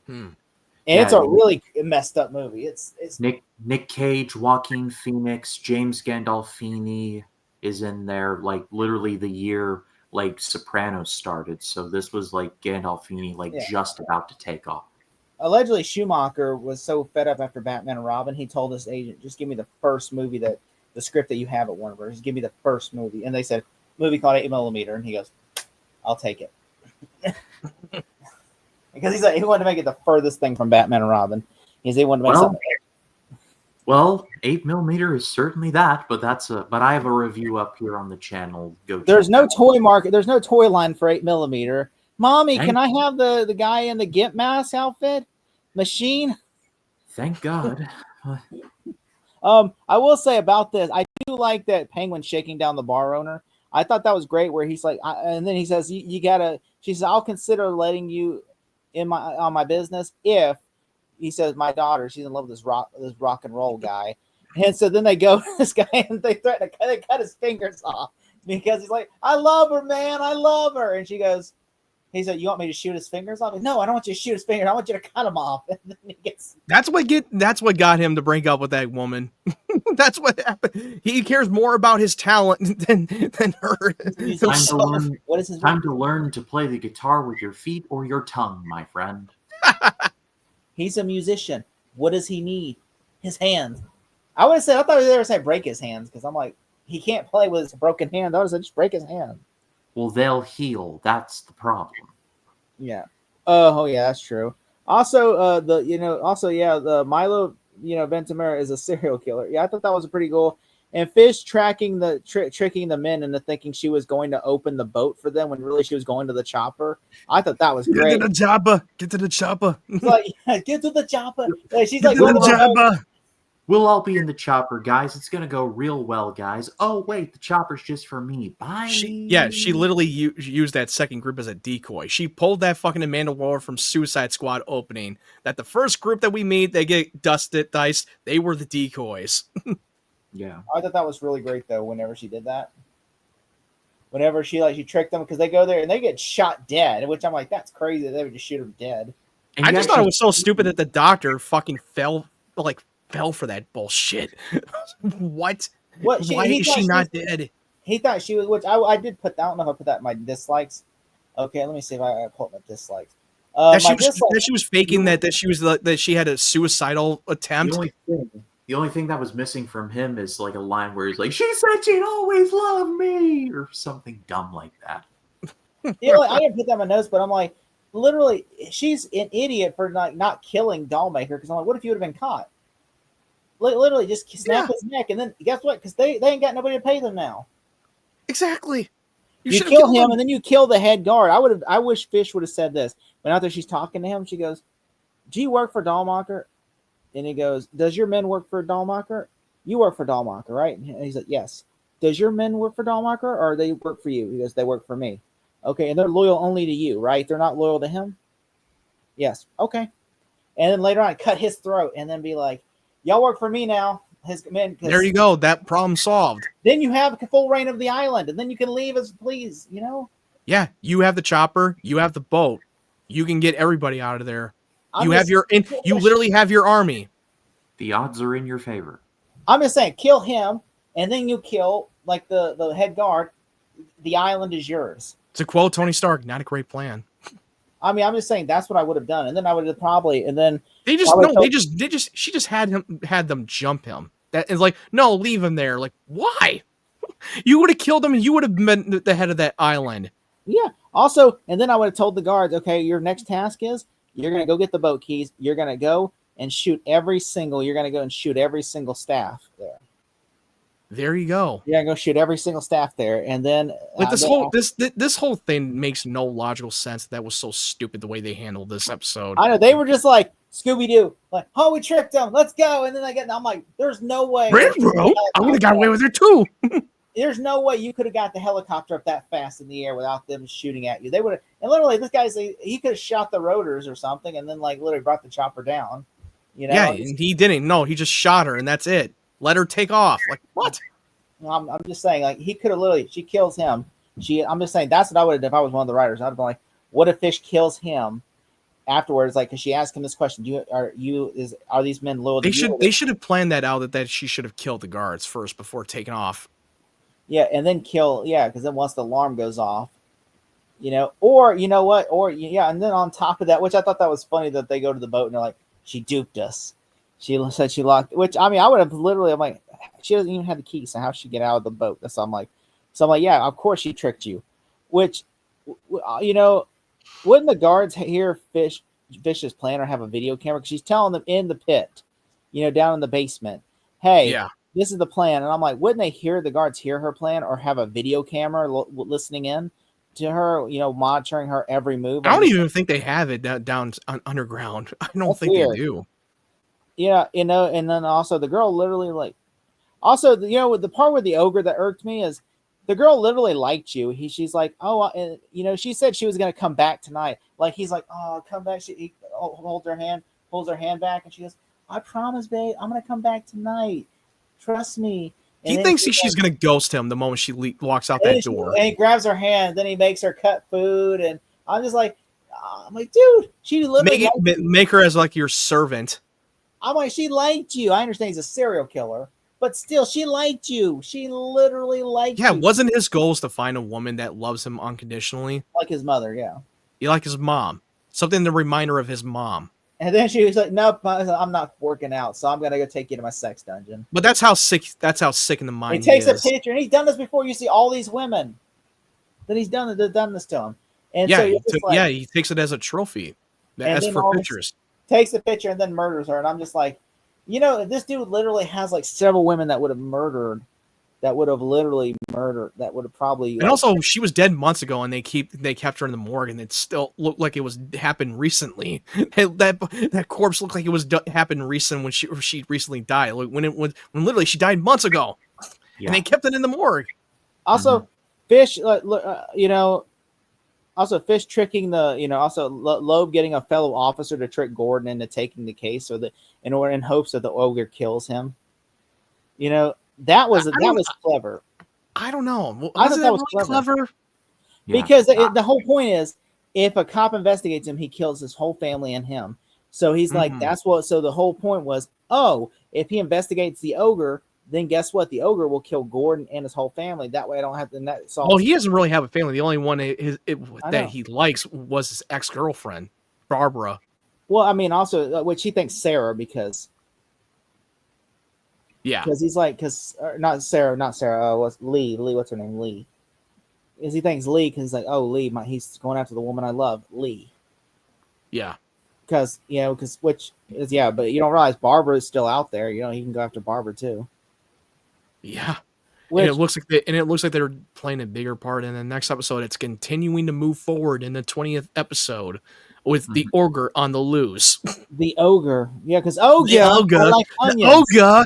[SPEAKER 4] And it's a really messed up movie. It's
[SPEAKER 3] Nick Cage, Joaquin Phoenix, James Gandolfini is in there, like literally the year like Sopranos started. So this was like Gandolfini just about to take off.
[SPEAKER 4] Allegedly, Schumacher was so fed up after Batman and Robin, he told his agent, just give me the first movie the script that you have at Warner Bros. Just give me the first movie. And they said, movie called 8mm, and he goes, I'll take it. Because he's like, he wanted to make it the furthest thing from Batman and Robin. He wanted to make something.
[SPEAKER 3] Well, 8mm is certainly that, but but I have a review up here on the channel.
[SPEAKER 4] There's no toy market. There's no toy line for 8mm. Mommy, can I have the guy in the GIMP mask outfit? Machine?
[SPEAKER 3] Thank God.
[SPEAKER 4] I will say about this, I do like that Penguin shaking down the bar owner. I thought that was great where he's like, and then he says, you gotta, she says, I'll consider letting you in on my business if, he says, my daughter, she's in love with this rock and roll guy. And so then they go to this guy and they threaten to cut his fingers off because he's like, I love her, man. I love her. And she goes, he said, you want me to shoot his fingers off? No, I don't want you to shoot his fingers. I want you to cut them off. And then he gets... That's
[SPEAKER 5] what got him to break up with that woman. That's what happened. He cares more about his talent than her.
[SPEAKER 3] Time to learn to play the guitar with your feet or your tongue, my friend.
[SPEAKER 4] He's a musician. What does he need? His hands. I thought they were going to say break his hands because I'm like, he can't play with his broken hand. I would have said just break his hand.
[SPEAKER 3] Well, they'll heal. That's the problem.
[SPEAKER 4] Yeah. Oh, yeah, that's true. Also, the Milo, Ventimiglia is a serial killer. Yeah, I thought that was pretty cool. And Fish tricking the men into thinking she was going to open the boat for them when really she was going to the chopper. I thought that was great.
[SPEAKER 5] Get to the chopper. Get to the chopper.
[SPEAKER 4] Like, get to the chopper. She's
[SPEAKER 5] like,
[SPEAKER 4] to the chopper.
[SPEAKER 3] We'll all be in the chopper, guys. It's going to go real well, guys. Oh, wait, the chopper's just for me. Bye.
[SPEAKER 5] She literally used that second group as a decoy. She pulled that fucking Amanda Waller from Suicide Squad opening. That the first group that we meet, they get diced. They were the decoys.
[SPEAKER 3] Yeah.
[SPEAKER 4] I thought that was really great, though, whenever she did that. Whenever she tricked them, because they go there and they get shot dead, which I'm like, that's crazy. They would just shoot them dead.
[SPEAKER 5] And I just thought it was so stupid that the doctor fucking fell for that bullshit. What? Why is she not dead?
[SPEAKER 4] He thought she was, which I did put that. I don't know if I put that in my dislikes. Okay, let me see if I pull up my dislikes.
[SPEAKER 5] That she was faking that she had a suicidal attempt.
[SPEAKER 3] The only thing that was missing from him is like a line where he's like, "She said she'd always love me," or something dumb like that.
[SPEAKER 4] I didn't put that in my notes, but I'm like, literally, she's an idiot for not killing Dollmaker. Because I'm like, what if you would have been caught? Literally, just snap his neck, and then guess what? Because they ain't got nobody to pay them now.
[SPEAKER 5] Exactly.
[SPEAKER 4] You kill him, and then you kill the head guard. I wish Fish would have said this. When out there, she's talking to him. She goes, "Do you work for Dollmaker?" And he goes, "Does your men work for Dollmaker? You work for Dollmaker, right?" And he's like, "Yes." "Does your men work for Dollmaker, or they work for you?" He goes, "They work for me." "Okay, and they're loyal only to you, right? They're not loyal to him?" "Yes." "Okay." And then later on, cut his throat, and then be like, "Y'all work for me now." his men.
[SPEAKER 5] There you go. That problem solved.
[SPEAKER 4] Then you have full reign of the island, and then you can leave as please. You know.
[SPEAKER 5] Yeah, you have the chopper. You have the boat. You can get everybody out of there. You literally have your army.
[SPEAKER 3] The odds are in your favor.
[SPEAKER 4] I'm just saying, kill him, and then you kill like the head guard. The island is yours.
[SPEAKER 5] To quote Tony Stark, not a great plan.
[SPEAKER 4] I mean, I'm just saying that's what I would have done, and then I would have probably, and then
[SPEAKER 5] she just had them jump him. That is like, no, leave him there. Like, why? You would have killed him, and you would have been the head of that island.
[SPEAKER 4] Yeah. Also, and then I would have told the guards, okay, your next task is you're gonna go get the boat keys. You're gonna go and shoot every single staff there.
[SPEAKER 5] There you go.
[SPEAKER 4] You're gonna go shoot every single staff there, and then
[SPEAKER 5] like this whole thing makes no logical sense. That was so stupid the way they handled this episode.
[SPEAKER 4] I know they were just like Scooby-Doo, like, oh, we tricked them, let's go, and then I'm like, there's no way.
[SPEAKER 5] I would have got away with it too.
[SPEAKER 4] There's no way you could have got the helicopter up that fast in the air without them shooting at you. They would have, and literally, this guy's he could have shot the rotors or something, and then like literally brought the chopper down. You know?
[SPEAKER 5] Yeah, he didn't. No, he just shot her, and that's it. Let her take off. Like, what?
[SPEAKER 4] I'm just saying, like, he could have literally, she kills him. I'm just saying, that's what I would have done if I was one of the writers. I'd have been like, what if Fish kills him afterwards? Like, because she asked him this question: are these men loyal to you?
[SPEAKER 5] They should have planned that out. That she should have killed the guards first before taking off.
[SPEAKER 4] Yeah, and then because then once the alarm goes off, or you know what, and then on top of that, which I thought that was funny that they go to the boat and they're like, she duped us. She said she locked, which I mean, I would have literally, I'm like, she doesn't even have the keys, so how she get out of the boat? So I'm like, yeah, of course she tricked you. Which, wouldn't the guards hear Fish's plan or have a video camera? Because she's telling them in the pit, down in the basement, hey, this is the plan. And I'm like, wouldn't the guards hear her plan or have a video camera listening in to her, monitoring her every move?
[SPEAKER 5] I don't even think they have it down underground. I don't think weird. They do.
[SPEAKER 4] Yeah, and then also the girl literally like, also the part with the ogre that irked me is the girl literally liked you. She's like, oh, she said she was gonna come back tonight. Like he's like, oh, come back. He holds her hand back, and she goes, I promise, babe, I'm gonna come back tonight. Trust me. And
[SPEAKER 5] he thinks she's gonna ghost him the moment she walks out that door.
[SPEAKER 4] And he grabs her hand, then he makes her cut food, and I'm just like, dude, she literally
[SPEAKER 5] make her as like your servant.
[SPEAKER 4] I'm like, she liked you. I understand he's a serial killer, but still, she liked you. She literally liked you.
[SPEAKER 5] Yeah, wasn't his goal to find a woman that loves him unconditionally?
[SPEAKER 4] Like his mother, yeah.
[SPEAKER 5] Like his mom. Something to remind her of his mom.
[SPEAKER 4] And then she was like, nope, I'm not working out, so I'm going to go take you to my sex dungeon.
[SPEAKER 5] But that's how sick in the mind
[SPEAKER 4] he takes a picture, and he's done this before. You see all these women that he's done this to him. And
[SPEAKER 5] yeah,
[SPEAKER 4] so
[SPEAKER 5] he takes it as a trophy. As for pictures.
[SPEAKER 4] Takes a picture and then murders her. And I'm just like, this dude literally has like several women that would have probably.
[SPEAKER 5] And also, she was dead months ago, and they kept her in the morgue, and it still looked like it was happened recently. That corpse looked like it was happened recent when she recently died. Like when literally she died months ago, and they kept it in the morgue.
[SPEAKER 4] Also, Fish, also Fish tricking also Loeb getting a fellow officer to trick Gordon into taking the case, in hopes that the ogre kills him. That was clever.
[SPEAKER 5] I don't know.
[SPEAKER 4] I thought that was really clever. Because the whole point is, if a cop investigates him, he kills his whole family and him. So he's like, that's what. So the whole point was, if he investigates the ogre, then guess what? The ogre will kill Gordon and his whole family. That way, I don't have to.
[SPEAKER 5] Well, he doesn't really have a family. The only one that he likes was his ex-girlfriend, Barbara.
[SPEAKER 4] Well, I mean, also, which he thinks Sarah because.
[SPEAKER 5] Yeah,
[SPEAKER 4] because he's like, not Sarah. What's Lee? What's her name? Lee. Is he thinks Lee because he's like, oh, Lee, he's going after the woman I love, Lee.
[SPEAKER 5] Yeah.
[SPEAKER 4] Because but you don't realize Barbara is still out there. He can go after Barbara too.
[SPEAKER 5] Yeah. And it looks like they're playing a bigger part in the next episode. It's continuing to move forward in the 20th episode with the ogre on the loose.
[SPEAKER 4] The ogre, yeah, because ogre,
[SPEAKER 5] the ogre,
[SPEAKER 4] like
[SPEAKER 5] the ogre.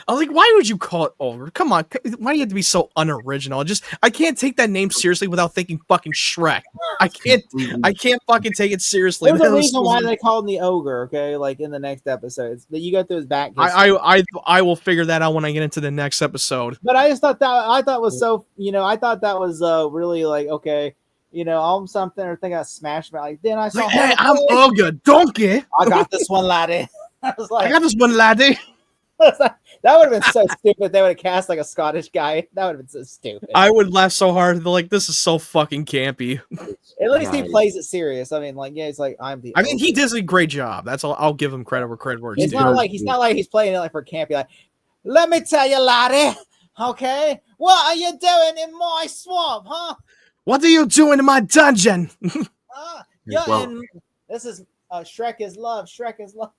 [SPEAKER 5] I was like, why would you call it Ogre? Come on, why do you have to be so unoriginal? I can't take that name seriously without thinking fucking Shrek. I can't fucking take it seriously.
[SPEAKER 4] There's a reason why they called him the ogre. Okay, like in the next episodes, that you go through his back history.
[SPEAKER 5] I will figure that out when I get into the next episode.
[SPEAKER 4] But I just thought that was so, I thought that was really like, okay, I'm something or think I smashed, but like then I saw,
[SPEAKER 5] hey, I'm Ogre Donkey.
[SPEAKER 4] I got this one, laddie. I was like,
[SPEAKER 5] I got this one, laddie.
[SPEAKER 4] that would have been so stupid. They would have cast like a Scottish guy. That would have been so stupid.
[SPEAKER 5] I would laugh so hard. They're like, this is so fucking campy.
[SPEAKER 4] At least he plays it serious. I mean, like, yeah, he's like, I'm the.
[SPEAKER 5] I mean, he does a great job. That's all. I'll give him credit where credit where
[SPEAKER 4] it's not like he's playing it like for campy. Like, let me tell you, laddie. Okay, what are you doing in my swamp, huh?
[SPEAKER 5] What are you doing in my dungeon?
[SPEAKER 4] This is Shrek is love. Shrek is love.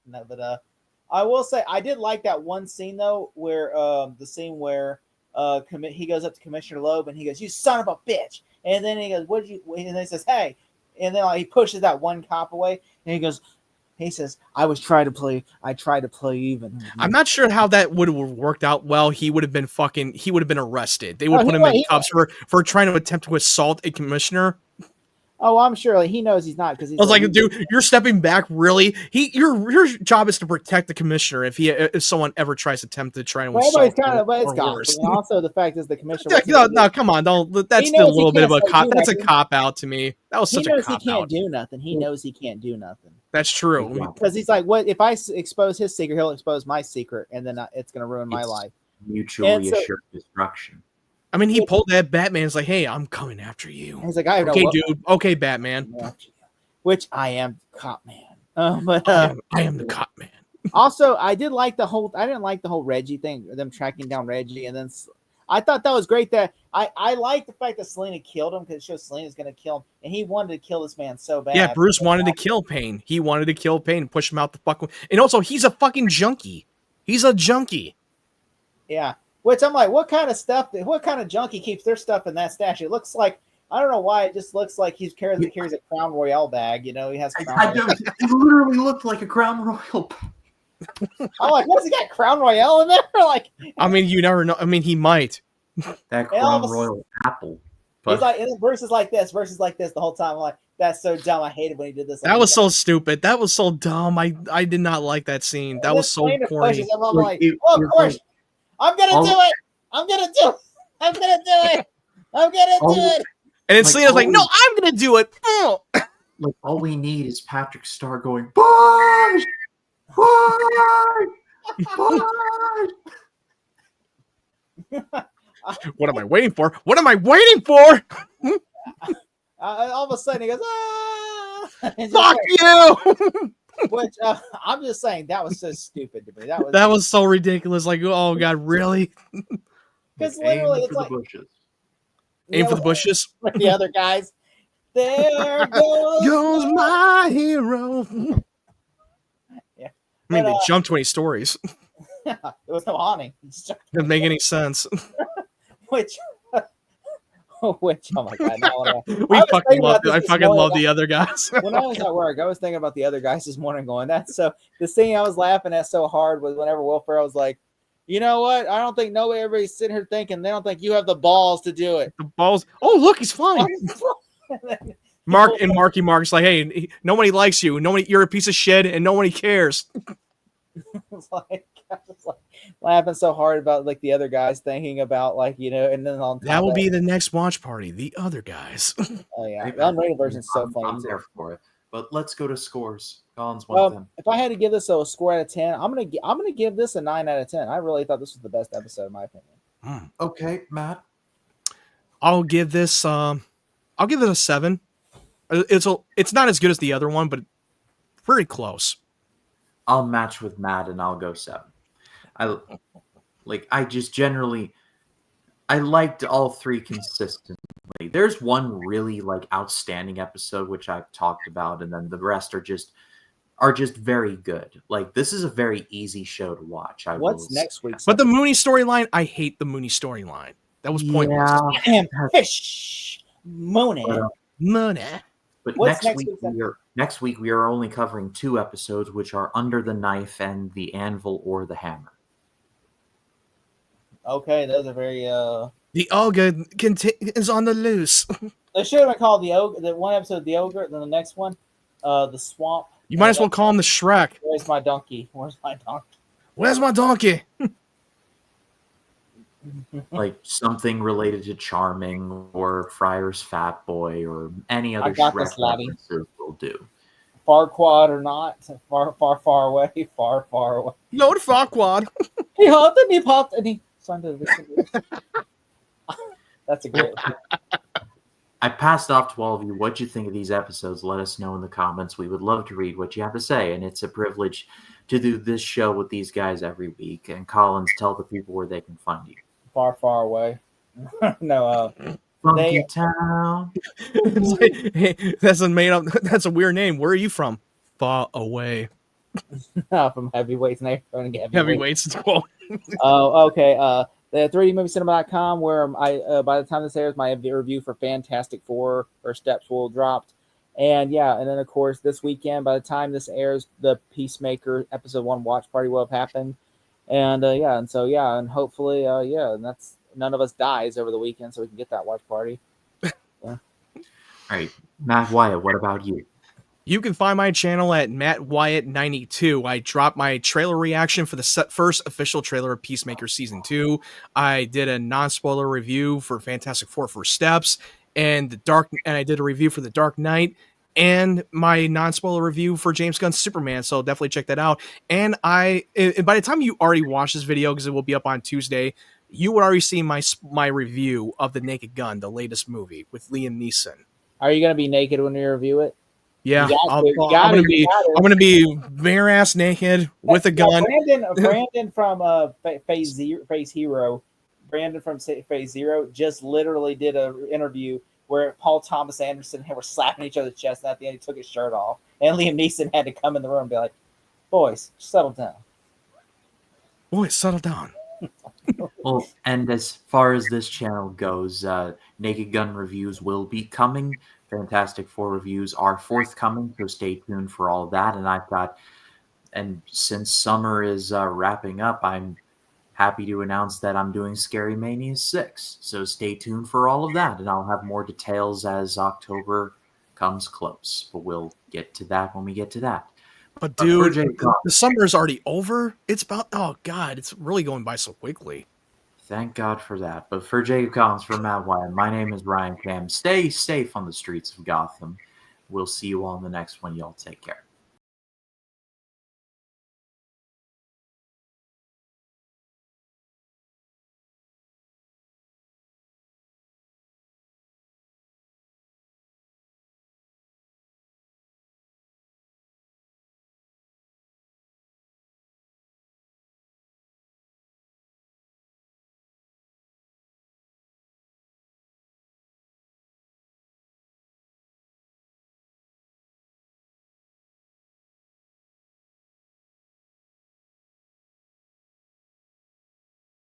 [SPEAKER 4] No, but I will say I did like that one scene though, where the scene where he goes up to Commissioner Loeb and he goes, "You son of a bitch," and then he goes, "What'd you?" And then he says, "Hey," and then he pushes that one cop away and he says, I tried to play even.
[SPEAKER 5] I'm not sure how that would have worked out well. He would have been arrested. They would put him in cuffs for trying to attempt to assault a commissioner.
[SPEAKER 4] Oh, I'm sure he knows he's not, because
[SPEAKER 5] I was like, dude, you're stepping back, really? your job is to protect the commissioner if someone ever tries to attempt to try and assault.
[SPEAKER 4] But it's Gotham. And also the fact is the commissioner.
[SPEAKER 5] No, come on, don't. That's still a little bit of a cop. That's a cop out to me. That was such a cop out.
[SPEAKER 4] He can't do nothing. He knows he can't do nothing.
[SPEAKER 5] That's true.
[SPEAKER 4] Because he's like, what if I expose his secret? He'll expose my secret, and then it's going to ruin my life.
[SPEAKER 3] Mutually assured destruction.
[SPEAKER 5] I mean, he pulled that Batman. He's like, "Hey, I'm coming after you."
[SPEAKER 4] He's like,
[SPEAKER 5] "Okay, dude. Okay, Batman."
[SPEAKER 4] Which I am, cop man. But
[SPEAKER 5] I am the cop man.
[SPEAKER 4] Also, I didn't like the whole Reggie thing. Them tracking down Reggie, and then I thought that was great. That I like the fact that Selena killed him, because it shows Selena's going to kill him, and he wanted to kill this man so bad.
[SPEAKER 5] Yeah, Bruce wanted to kill Payne. He wanted to kill Payne, push him out the fucking. And also, he's a fucking junkie. He's a junkie.
[SPEAKER 4] Yeah. Which I'm like, what kind of junkie keeps their stuff in that stash? It looks like, I don't know why, it just looks like he carries a Crown Royale bag. He has Crown Royale.
[SPEAKER 3] It literally looked like a Crown Royale bag.
[SPEAKER 4] I'm like, what's he got, Crown Royale in there? Like,
[SPEAKER 5] I mean, you never know. I mean, he might.
[SPEAKER 3] That Crown Royal apple.
[SPEAKER 4] He's like, and then verses like this the whole time. I'm like, that's so dumb. I hated when he did this.
[SPEAKER 5] That was so stupid. That was so dumb. I did not like that scene. That was so corny.
[SPEAKER 4] I'm like, of course. I'm gonna do it. I'm gonna do it.
[SPEAKER 5] And then Selena's like, no, I'm gonna do it.
[SPEAKER 3] Like, all we need is Patrick Star going, bye, bye, bye.
[SPEAKER 5] What am I waiting for? What am I waiting for?
[SPEAKER 4] All of a sudden he goes, ah!
[SPEAKER 5] Fuck you!
[SPEAKER 4] Which I'm just saying, that was so stupid to me.
[SPEAKER 5] That was so ridiculous. Like, oh god, really?
[SPEAKER 4] Because literally, it's like
[SPEAKER 5] aim for the bushes.
[SPEAKER 4] Like the other guys. There goes
[SPEAKER 5] my hero.
[SPEAKER 4] Yeah,
[SPEAKER 5] I mean, they jumped 20 stories.
[SPEAKER 4] Yeah, there was no awning.
[SPEAKER 5] Didn't make any sense.
[SPEAKER 4] Which, oh my god!
[SPEAKER 5] I fucking love the other guys.
[SPEAKER 4] When I was at work, I was thinking about the other guys this morning. Going, that's so. The scene I was laughing at so hard was whenever Will Ferrell was like, "You know what? I don't think everybody's sitting here thinking they don't think you have the balls to do it."
[SPEAKER 5] The balls. Oh, look, he's flying. Marky Mark's like, "Hey, nobody likes you. You're a piece of shit, and nobody cares."
[SPEAKER 4] It's like, I was like laughing so hard about like the other guys thinking about and then on top
[SPEAKER 5] that will be the next watch party. The other guys.
[SPEAKER 4] Oh yeah, the unrated version is so funny.
[SPEAKER 3] I'm there for it. But let's go to scores. Collins, 1
[SPEAKER 4] if I had to give this a score out of 10, I'm gonna give this a 9 out of 10. I really thought this was the best episode in my opinion.
[SPEAKER 3] Okay, Matt.
[SPEAKER 5] I'll give this a 7. It's not as good as the other one, but very close.
[SPEAKER 3] I'll match with Matt and I'll go 7. I liked all three consistently. There's one really outstanding episode which I've talked about, and then the rest are just very good. Like, this is a very easy show to watch.
[SPEAKER 4] What's next week?
[SPEAKER 5] But the Mooney storyline, I hate the Mooney storyline. That was pointless.
[SPEAKER 4] Yeah. Mooney.
[SPEAKER 3] But next week we are only covering 2 episodes, which are Under the Knife and The Anvil or the Hammer.
[SPEAKER 4] Okay, those are very.
[SPEAKER 5] The ogre is on the loose.
[SPEAKER 4] They should have been called the ogre. The one episode, the ogre, then the next one, the swamp.
[SPEAKER 5] You might as well call him the Shrek.
[SPEAKER 4] Where's my donkey? Where's my donkey?
[SPEAKER 5] Where's my donkey?
[SPEAKER 3] Like something related to Charming or Friar's Fat Boy or any other
[SPEAKER 4] got
[SPEAKER 3] Shrek
[SPEAKER 4] this, laddie.
[SPEAKER 3] references will do.
[SPEAKER 4] Farquaad or not? Far away. Far away.
[SPEAKER 5] Lord Farquaad.
[SPEAKER 4] He hopped and he popped and he signed to the. That's a great one.
[SPEAKER 3] I passed off to all of you what you think of these episodes. Let us know in the comments. We would love to read what you have to say, and it's a privilege to do this show with these guys every week. And Collins, tell the people where they can find you.
[SPEAKER 4] Far away. No,
[SPEAKER 3] Funky Town.
[SPEAKER 5] Hey, that's a made up. That's a weird name. Where are you from? Far away.
[SPEAKER 4] from Heavyweights and everything.
[SPEAKER 5] Heavyweights. Well,
[SPEAKER 4] Oh, okay. The 3dmoviecinema.com, where I by the time this airs, my review for Fantastic Four or Steps will drop. And yeah, and then of course this weekend, by the time this airs, the Peacemaker episode 1 watch party will have happened. And and hopefully and that's none of us dies over the weekend, so we can get that watch party. Yeah.
[SPEAKER 3] All right, Matt Wyatt, what about you?
[SPEAKER 5] you can find my channel at Matt Wyatt 92. I dropped my trailer reaction for the first official trailer of Peacemaker Season 2. I did a non-spoiler review for Fantastic Four First Steps, and I did a review for The Dark Knight, and my non-spoiler review for James Gunn's Superman, so definitely check that out. And by the time you already watch this video, because it will be up on Tuesday, you would already see my review of The Naked Gun, the latest movie with Liam Neeson.
[SPEAKER 4] Are you going to be naked when you review it?
[SPEAKER 5] Yeah,
[SPEAKER 4] I'm
[SPEAKER 5] gonna be bare ass naked with a gun.
[SPEAKER 4] Brandon from Phase Hero, Brandon from Phase Zero just literally did an interview where Paul Thomas Anderson were slapping each other's chest, and at the end he took his shirt off, and Liam Neeson had to come in the room and be like, "Boys, settle down.
[SPEAKER 5] Boys, settle down."
[SPEAKER 3] Well, and as far as this channel goes, Naked Gun reviews will be coming. Fantastic Four reviews are forthcoming, so stay tuned for all of that. And since summer is wrapping up, I'm happy to announce that I'm doing Scary Mania 6. So stay tuned for all of that, and I'll have more details as October comes close. But we'll get to that when we get to that.
[SPEAKER 5] But dude, the summer is already over. It's about, oh God, it's really going by so quickly.
[SPEAKER 3] Thank God for that. But for Jacob Collins, for Matt Wyatt, my name is Ryan Cam. Stay safe on the streets of Gotham. We'll see you all in the next one. Y'all take care.